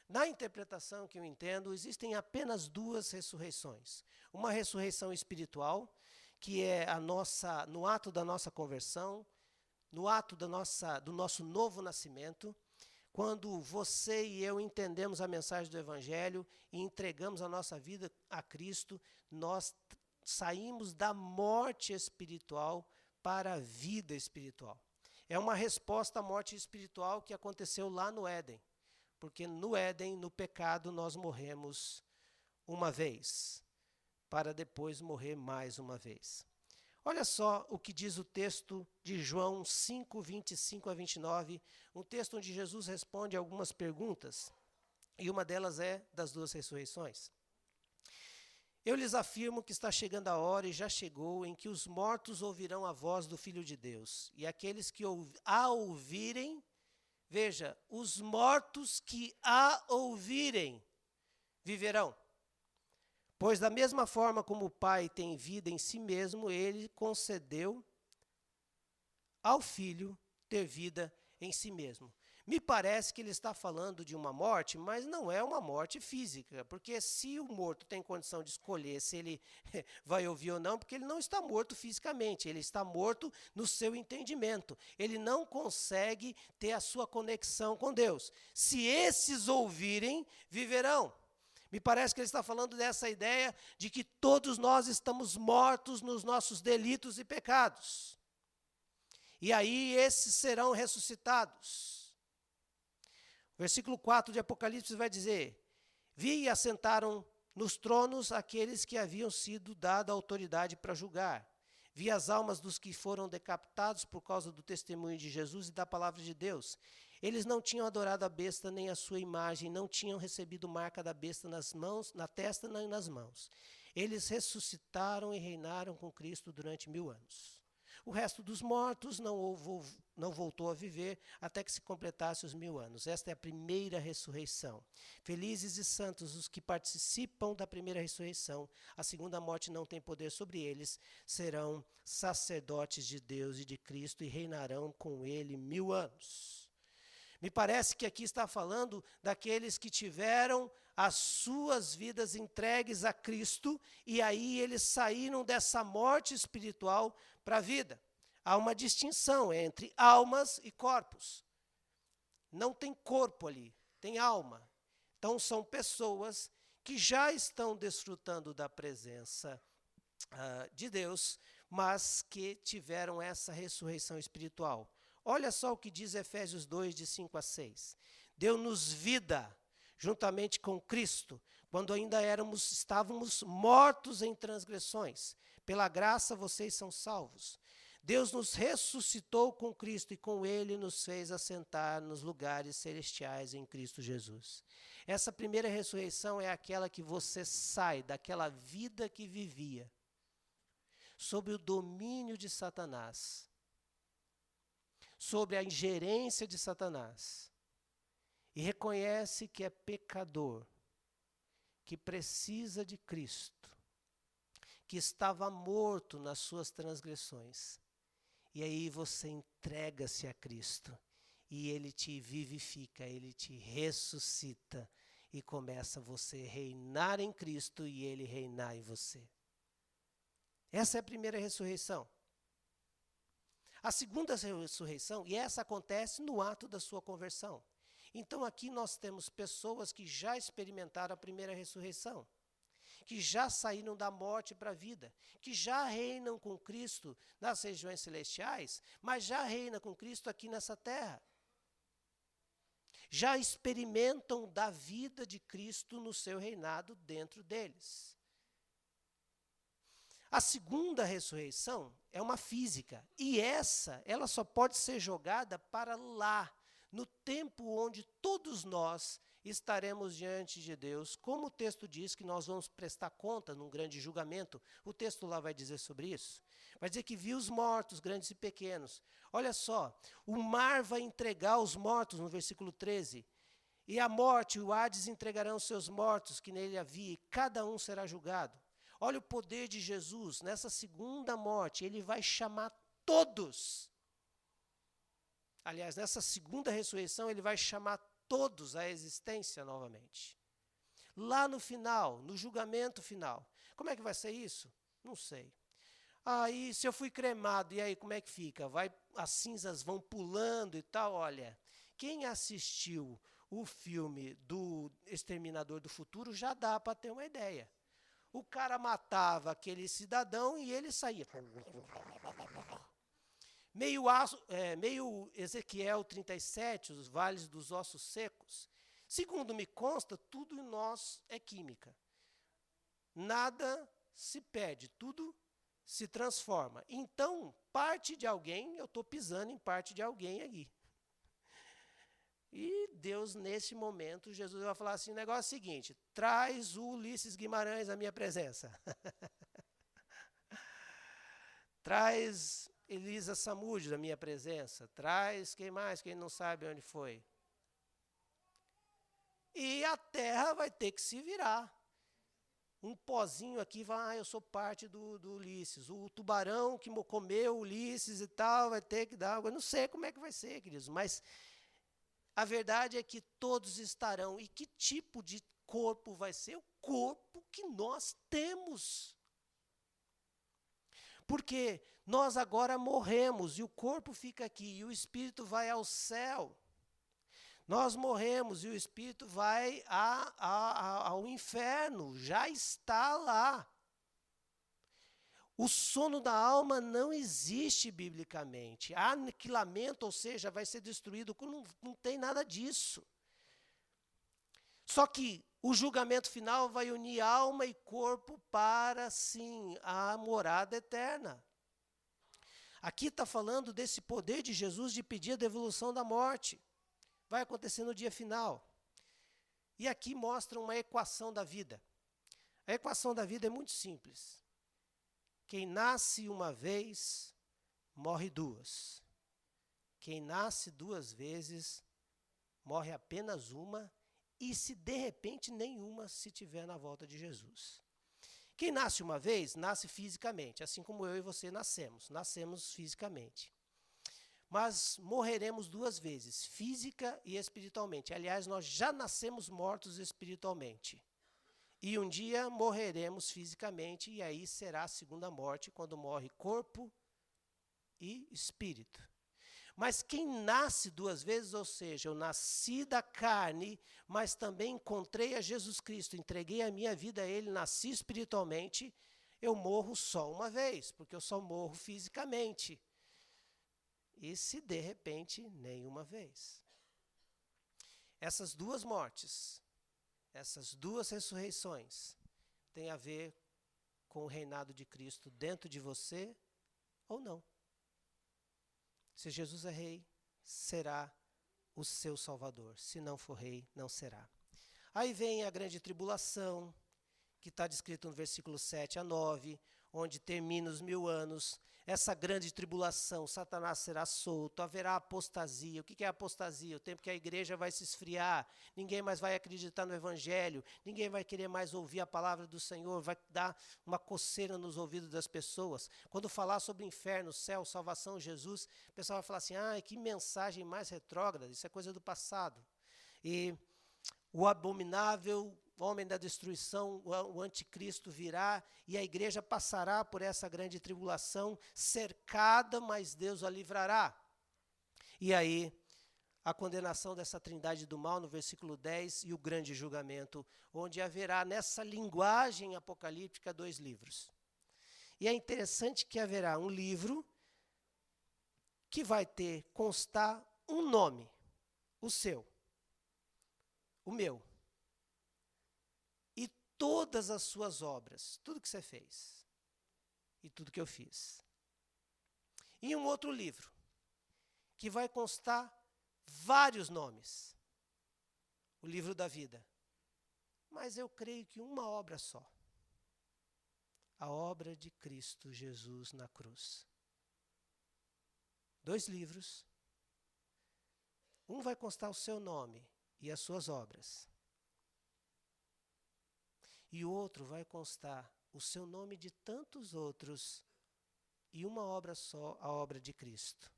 Na interpretação que eu entendo, existem apenas 2 ressurreições. Uma ressurreição espiritual, que é no ato da nossa conversão, no ato do nosso novo nascimento, quando você e eu entendemos a mensagem do Evangelho e entregamos a nossa vida a Cristo, nós saímos da morte espiritual para a vida espiritual. É uma resposta à morte espiritual que aconteceu lá no Éden. Porque no Éden, no pecado, nós morremos uma vez, para depois morrer mais uma vez. Olha só o que diz o texto de João 5, 25 a 29, um texto onde Jesus responde algumas perguntas, e uma delas é das 2 ressurreições. Eu lhes afirmo que está chegando a hora, e já chegou, em que os mortos ouvirão a voz do Filho de Deus, e aqueles que a ouvirem, veja, os mortos que a ouvirem viverão. Pois da mesma forma como o Pai tem vida em si mesmo, ele concedeu ao Filho ter vida em si mesmo. Me parece que ele está falando de uma morte, mas não é uma morte física, porque se o morto tem condição de escolher se ele vai ouvir ou não, porque ele não está morto fisicamente, ele está morto no seu entendimento. Ele não consegue ter a sua conexão com Deus. Se esses ouvirem, viverão. Me parece que ele está falando dessa ideia de que todos nós estamos mortos nos nossos delitos e pecados. E aí esses serão ressuscitados. Versículo 4 de Apocalipse vai dizer: vi e assentaram nos tronos aqueles que haviam sido dada autoridade para julgar. Vi as almas dos que foram decapitados por causa do testemunho de Jesus e da palavra de Deus. Eles não tinham adorado a besta nem a sua imagem, não tinham recebido marca da besta nas mãos, na testa nem nas mãos. Eles ressuscitaram e reinaram com Cristo durante 1000 anos. O resto dos mortos não voltou a viver até que se completasse os 1000 anos. Esta é a primeira ressurreição. Felizes e santos os que participam da primeira ressurreição. A segunda morte não tem poder sobre eles. Serão sacerdotes de Deus e de Cristo e reinarão com ele 1000 anos. Me parece que aqui está falando daqueles que tiveram as suas vidas entregues a Cristo e aí eles saíram dessa morte espiritual para a vida. Há uma distinção entre almas e corpos. Não tem corpo ali, tem alma. Então são pessoas que já estão desfrutando da presença de Deus, mas que tiveram essa ressurreição espiritual. Olha só o que diz Efésios 2, de 5 a 6. Deu-nos vida juntamente com Cristo, quando ainda estávamos mortos em transgressões. Pela graça vocês são salvos. Deus nos ressuscitou com Cristo e com Ele nos fez assentar nos lugares celestiais em Cristo Jesus. Essa primeira ressurreição é aquela que você sai daquela vida que vivia, sob o domínio de Satanás, sobre a ingerência de Satanás, e reconhece que é pecador, que precisa de Cristo, que estava morto nas suas transgressões. E aí você entrega-se a Cristo, e Ele te vivifica, Ele te ressuscita, e começa você a reinar em Cristo e Ele reinar em você. Essa é a primeira ressurreição. A segunda ressurreição, e essa acontece no ato da sua conversão. Então aqui nós temos pessoas que já experimentaram a primeira ressurreição, que já saíram da morte para a vida, que já reinam com Cristo nas regiões celestiais, mas já reinam com Cristo aqui nessa terra. Já experimentam da vida de Cristo no seu reinado dentro deles. A segunda ressurreição é uma física, e ela só pode ser jogada para lá, no tempo onde todos nós estaremos diante de Deus, como o texto diz que nós vamos prestar conta num grande julgamento. O texto lá vai dizer sobre isso. Vai dizer que viu os mortos, grandes e pequenos. Olha só, o mar vai entregar os mortos, no versículo 13. E a morte e o Hades entregarão os seus mortos, que nele havia, e cada um será julgado. Olha o poder de Jesus, nessa segunda morte, ele vai chamar todos. Aliás, nessa segunda ressurreição, ele vai chamar todos à existência novamente. Lá no final, no julgamento final. Como é que vai ser isso? Não sei. Aí, se eu fui cremado, e aí como é que fica? As cinzas vão pulando e tal? Olha, quem assistiu o filme do Exterminador do Futuro já dá para ter uma ideia. O cara matava aquele cidadão e ele saía. Meio Ezequiel 37, os vales dos ossos secos. Segundo me consta, tudo em nós é química. Nada se perde, tudo se transforma. Então, parte de alguém, eu estou pisando em parte de alguém aí. E Deus, nesse momento, Jesus vai falar assim, o negócio é o seguinte, traz o Ulisses Guimarães à minha presença. Traz Elisa Samúdio à minha presença. Traz quem mais, quem não sabe onde foi. E a terra vai ter que se virar. Um pozinho aqui vai, eu sou parte do Ulisses. O tubarão que comeu o Ulisses e tal, vai ter que dar água. Eu não sei como é que vai ser, queridos, mas a verdade é que todos estarão. E que tipo de corpo vai ser? O corpo que nós temos. Porque nós agora morremos e o corpo fica aqui e o espírito vai ao céu. Nós morremos e o espírito vai ao inferno, já está lá. O sono da alma não existe biblicamente. Há aniquilamento, ou seja, vai ser destruído, não tem nada disso. Só que o julgamento final vai unir alma e corpo para, sim, a morada eterna. Aqui está falando desse poder de Jesus de pedir a devolução da morte. Vai acontecer no dia final. E aqui mostra uma equação da vida. A equação da vida é muito simples. Quem nasce uma vez, morre duas. Quem nasce duas vezes, morre apenas uma, e se de repente nenhuma, se tiver na volta de Jesus. Quem nasce uma vez, nasce fisicamente, assim como eu e você nascemos fisicamente. Mas morreremos duas vezes, física e espiritualmente. Aliás, nós já nascemos mortos espiritualmente. E um dia morreremos fisicamente, e aí será a segunda morte, quando morre corpo e espírito. Mas quem nasce duas vezes, ou seja, eu nasci da carne, mas também encontrei a Jesus Cristo, entreguei a minha vida a Ele, nasci espiritualmente, Eu morro só uma vez, porque eu só morro fisicamente. E se de repente, nenhuma vez. Essas duas mortes, essas duas ressurreições, têm a ver com o reinado de Cristo dentro de você ou não. Se Jesus é rei, será o seu Salvador. Se não for rei, não será. Aí vem a grande tribulação, que está descrito no versículo 7 a 9, onde termina os 1000 anos. Essa grande tribulação, Satanás será solto, haverá apostasia. O que é apostasia? O tempo que a igreja vai se esfriar, ninguém mais vai acreditar no evangelho, ninguém vai querer mais ouvir a palavra do Senhor, vai dar uma coceira nos ouvidos das pessoas. Quando falar sobre inferno, céu, salvação, Jesus, o pessoal vai falar assim, que mensagem mais retrógrada, isso é coisa do passado. E o abominável homem da destruição, o anticristo virá e a igreja passará por essa grande tribulação, cercada, mas Deus a livrará. E aí, a condenação dessa trindade do mal, no versículo 10, e o grande julgamento, onde haverá, nessa linguagem apocalíptica, 2 livros. E é interessante que haverá um livro que vai constar um nome, o seu, o meu. Todas as suas obras, tudo que você fez e tudo que eu fiz. E um outro livro, que vai constar vários nomes, o livro da vida. Mas eu creio que uma obra só, a obra de Cristo Jesus na cruz. 2 livros, um vai constar o seu nome e as suas obras. E o outro vai constar o seu nome de tantos outros e uma obra só, a obra de Cristo.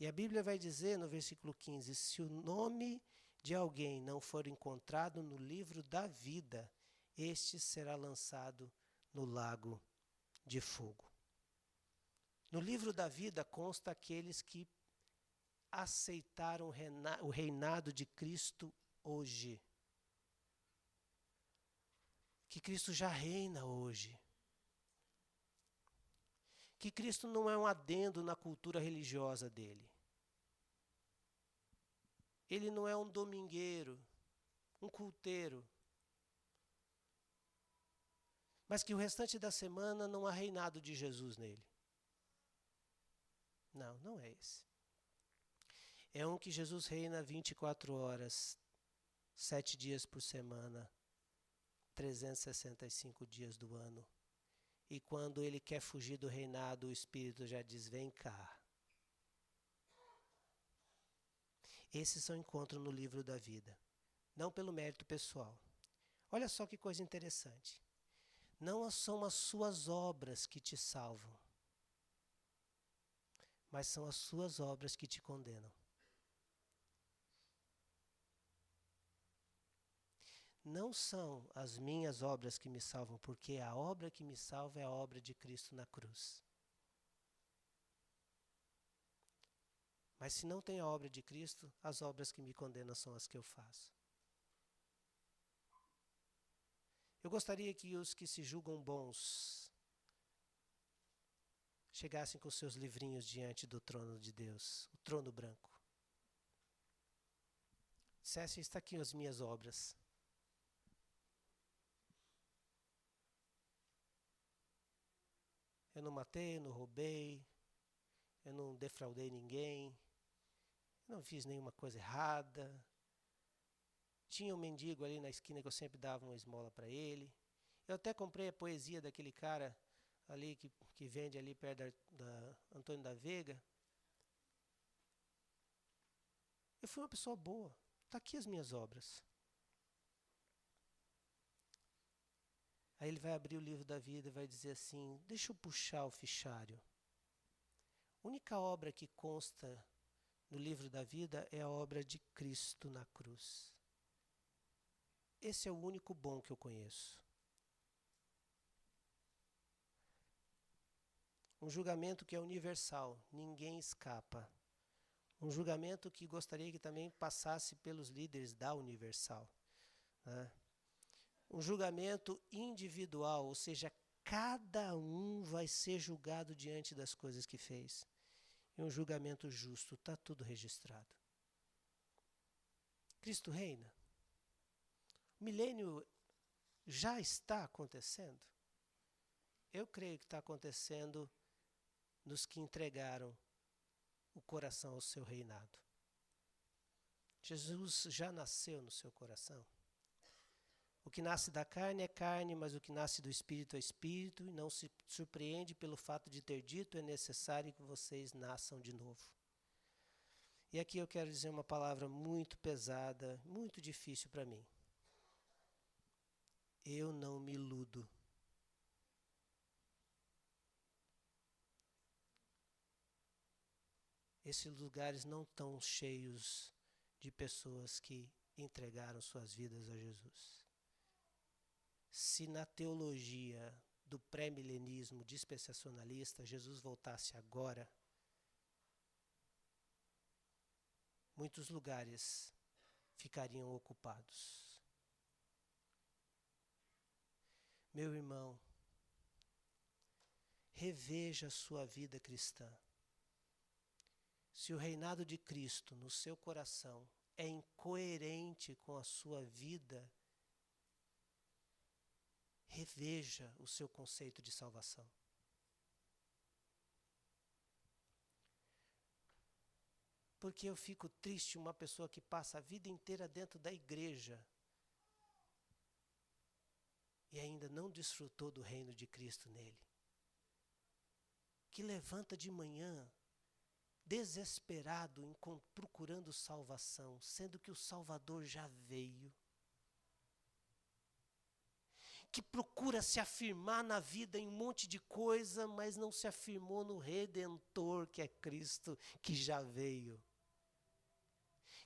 E a Bíblia vai dizer no versículo 15, se o nome de alguém não for encontrado no livro da vida, este será lançado no lago de fogo. No livro da vida consta aqueles que aceitaram o reinado de Cristo hoje. Que Cristo já reina hoje. Que Cristo não é um adendo na cultura religiosa dele. Ele não é um domingueiro, um culteiro. Mas que o restante da semana não há reinado de Jesus nele. Não, não é esse. É um que Jesus reina 24 horas, 7 dias por semana, 365 dias do ano. E quando ele quer fugir do reinado, o Espírito já diz, vem cá. Esses são encontros no livro da vida, não pelo mérito pessoal. Olha só que coisa interessante. Não são as suas obras que te salvam, mas são as suas obras que te condenam. Não são as minhas obras que me salvam, porque a obra que me salva é a obra de Cristo na cruz. Mas se não tem a obra de Cristo, as obras que me condenam são as que eu faço. Eu gostaria que os que se julgam bons chegassem com seus livrinhos diante do trono de Deus, o trono branco. Dissessem, está aqui as minhas obras. Eu não matei, eu não roubei, eu não defraudei ninguém, eu não fiz nenhuma coisa errada. Tinha um mendigo ali na esquina que eu sempre dava uma esmola para ele. Eu até comprei a poesia daquele cara ali que vende ali perto da Antônio da Veiga. Eu fui uma pessoa boa. Está aqui as minhas obras. Aí ele vai abrir o livro da vida e vai dizer assim, deixa eu puxar o fichário. A única obra que consta no livro da vida é a obra de Cristo na cruz. Esse é o único bom que eu conheço. Um julgamento que é universal, ninguém escapa. Um julgamento que gostaria que também passasse pelos líderes da Universal, né? Um julgamento individual, ou seja, cada um vai ser julgado diante das coisas que fez. E um julgamento justo, está tudo registrado. Cristo reina. O milênio já está acontecendo. Eu creio que está acontecendo nos que entregaram o coração ao seu reinado. Jesus já nasceu no seu coração. O que nasce da carne é carne, mas o que nasce do Espírito é Espírito, e não se surpreende pelo fato de ter dito: é necessário que vocês nasçam de novo. E aqui eu quero dizer uma palavra muito pesada, muito difícil para mim. Eu não me iludo. Esses lugares não estão cheios de pessoas que entregaram suas vidas a Jesus. Se na teologia do pré-milenismo dispensacionalista Jesus voltasse agora, muitos lugares ficariam ocupados. Meu irmão, reveja a sua vida cristã. Se o reinado de Cristo no seu coração é incoerente com a sua vida, reveja o seu conceito de salvação. Porque eu fico triste uma pessoa que passa a vida inteira dentro da igreja e ainda não desfrutou do reino de Cristo nele. Que levanta de manhã desesperado procurando salvação, sendo que o Salvador já veio. Que procura se afirmar na vida em um monte de coisa, mas não se afirmou no Redentor, que é Cristo, que já veio.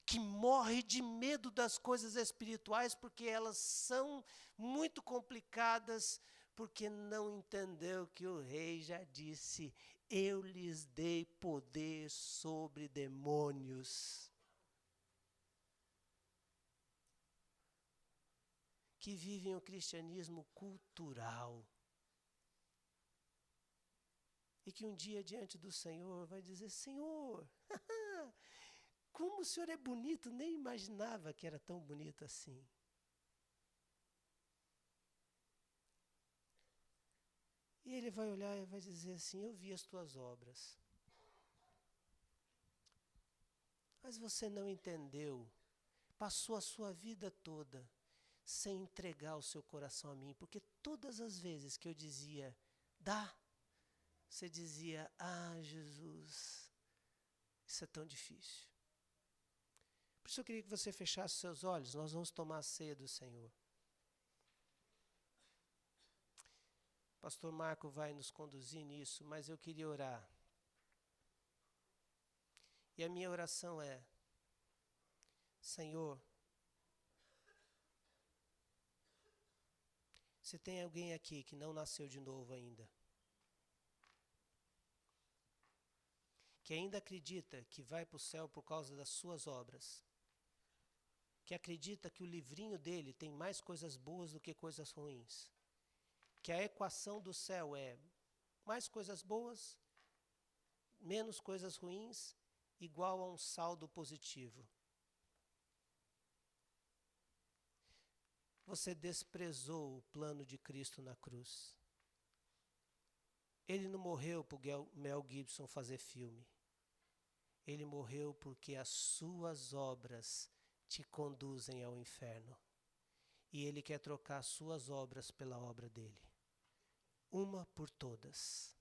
Que morre de medo das coisas espirituais, porque elas são muito complicadas, porque não entendeu que o rei já disse: eu lhes dei poder sobre demônios. Que vivem o cristianismo cultural. E que um dia diante do Senhor vai dizer: Senhor, como o Senhor é bonito, nem imaginava que era tão bonito assim. E ele vai olhar e vai dizer assim: eu vi as tuas obras. Mas você não entendeu, passou a sua vida toda sem entregar o seu coração a mim, porque todas as vezes que eu dizia, dá, você dizia: ah, Jesus, isso é tão difícil. Por isso eu queria que você fechasse seus olhos, nós vamos tomar a ceia do Senhor. Pastor Marco vai nos conduzir nisso, mas eu queria orar. E a minha oração é: Senhor, se tem alguém aqui que não nasceu de novo ainda, que ainda acredita que vai para o céu por causa das suas obras, que acredita que o livrinho dele tem mais coisas boas do que coisas ruins, que a equação do céu é mais coisas boas, menos coisas ruins, igual a um saldo positivo. Você desprezou o plano de Cristo na cruz. Ele não morreu por Mel Gibson fazer filme. Ele morreu porque as suas obras te conduzem ao inferno. E Ele quer trocar as suas obras pela obra dele. Uma por todas.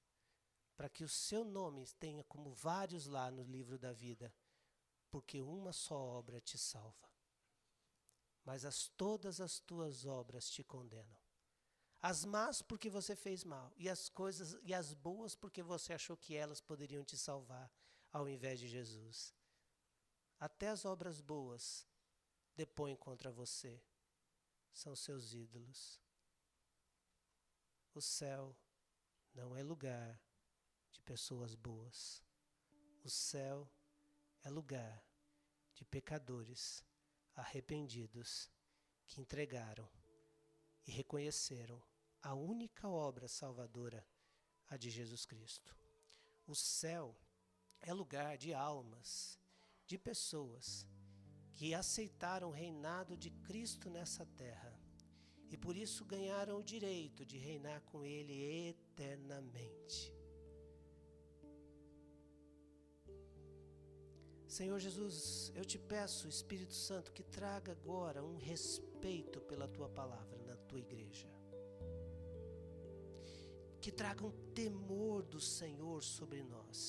Para que o seu nome tenha como vários lá no livro da vida. Porque uma só obra te salva. Mas todas as tuas obras te condenam. As más porque você fez mal, e as boas porque você achou que elas poderiam te salvar ao invés de Jesus. Até as obras boas depõem contra você. São seus ídolos. O céu não é lugar de pessoas boas. O céu é lugar de pecadores arrependidos que entregaram e reconheceram a única obra salvadora, a de Jesus Cristo. O céu é lugar de almas, de pessoas que aceitaram o reinado de Cristo nessa terra e por isso ganharam o direito de reinar com Ele eternamente. Senhor Jesus, eu te peço, Espírito Santo, que traga agora um respeito pela Tua palavra na Tua igreja. Que traga um temor do Senhor sobre nós.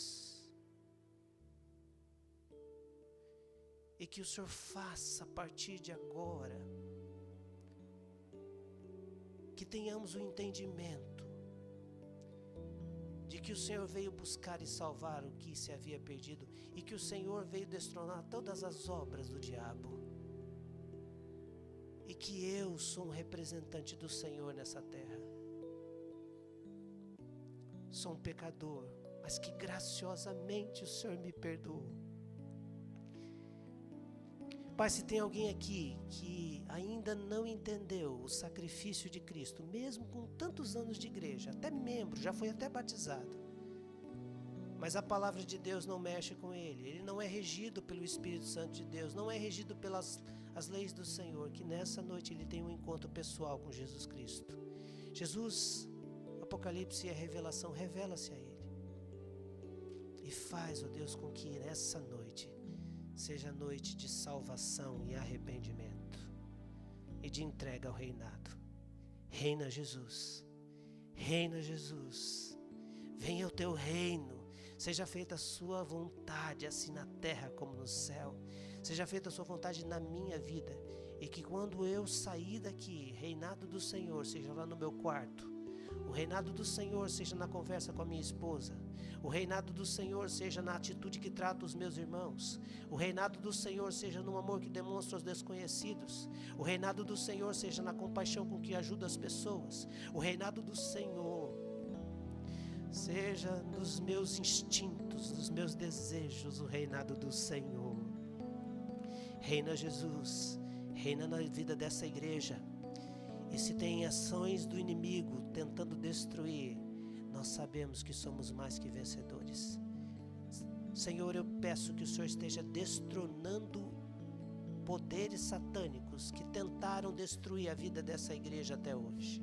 E que o Senhor faça a partir de agora, que tenhamos o entendimento de que o Senhor veio buscar e salvar o que se havia perdido e que o Senhor veio destronar todas as obras do diabo. E que eu sou um representante do Senhor nessa terra. Sou um pecador, mas que graciosamente o Senhor me perdoou. Pai, se tem alguém aqui que ainda não entendeu o sacrifício de Cristo, mesmo com tantos anos de igreja, até membro, já foi até batizado, mas a palavra de Deus não mexe com ele não é regido pelo Espírito Santo de Deus, não é regido pelas as leis do Senhor, que nessa noite ele tem um encontro pessoal com Jesus Cristo. Jesus, Apocalipse e a revelação, revela-se a ele. E faz, ó Deus, com que nessa noite seja noite de salvação e arrependimento e de entrega ao reinado. Reina Jesus, reina Jesus, venha o teu reino, seja feita a sua vontade, assim na terra como no céu, seja feita a sua vontade na minha vida, e que quando eu sair daqui, reinado do Senhor seja lá no meu quarto, o reinado do Senhor seja na conversa com a minha esposa, o reinado do Senhor seja na atitude que trato os meus irmãos, o reinado do Senhor seja no amor que demonstra aos desconhecidos, o reinado do Senhor seja na compaixão com que ajuda as pessoas, o reinado do Senhor seja nos meus instintos, nos meus desejos, o reinado do Senhor. Reina Jesus, reina na vida dessa igreja. E se tem ações do inimigo tentando destruir, nós sabemos que somos mais que vencedores. Senhor, eu peço que o Senhor esteja destronando poderes satânicos que tentaram destruir a vida dessa igreja até hoje.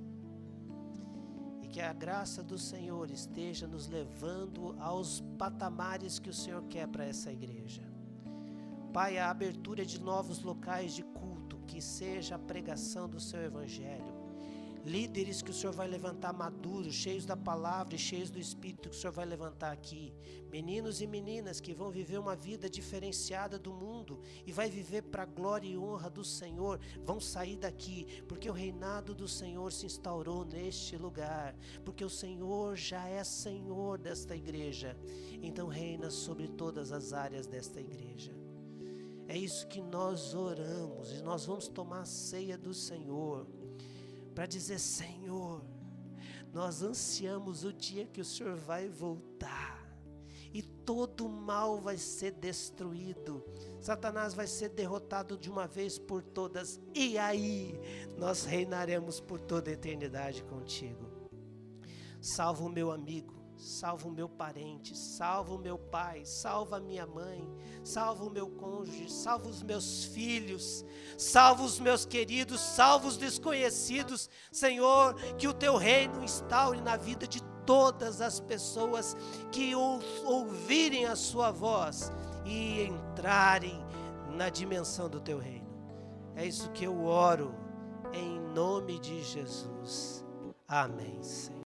E que a graça do Senhor esteja nos levando aos patamares que o Senhor quer para essa igreja. Pai, a abertura de novos locais de culto, que seja a pregação do seu evangelho. Líderes que o Senhor vai levantar maduros, cheios da palavra e cheios do Espírito, que o Senhor vai levantar aqui. Meninos e meninas que vão viver uma vida diferenciada do mundo e vai viver para a glória e honra do Senhor, vão sair daqui, porque o reinado do Senhor se instaurou neste lugar, porque o Senhor já é Senhor desta igreja, então reina sobre todas as áreas desta igreja. É isso que nós oramos, e nós vamos tomar a ceia do Senhor, para dizer: Senhor, nós ansiamos o dia que o Senhor vai voltar, e todo mal vai ser destruído, Satanás vai ser derrotado de uma vez por todas, e aí nós reinaremos por toda a eternidade contigo. Salva o meu amigo, salva o meu parente, salva o meu pai, salva a minha mãe, salva o meu cônjuge, salva os meus filhos, salva os meus queridos, salva os desconhecidos. Senhor, que o teu reino instaure na vida de todas as pessoas que ouvirem a sua voz e entrarem na dimensão do teu reino. É isso que eu oro, em nome de Jesus. Amém, Senhor.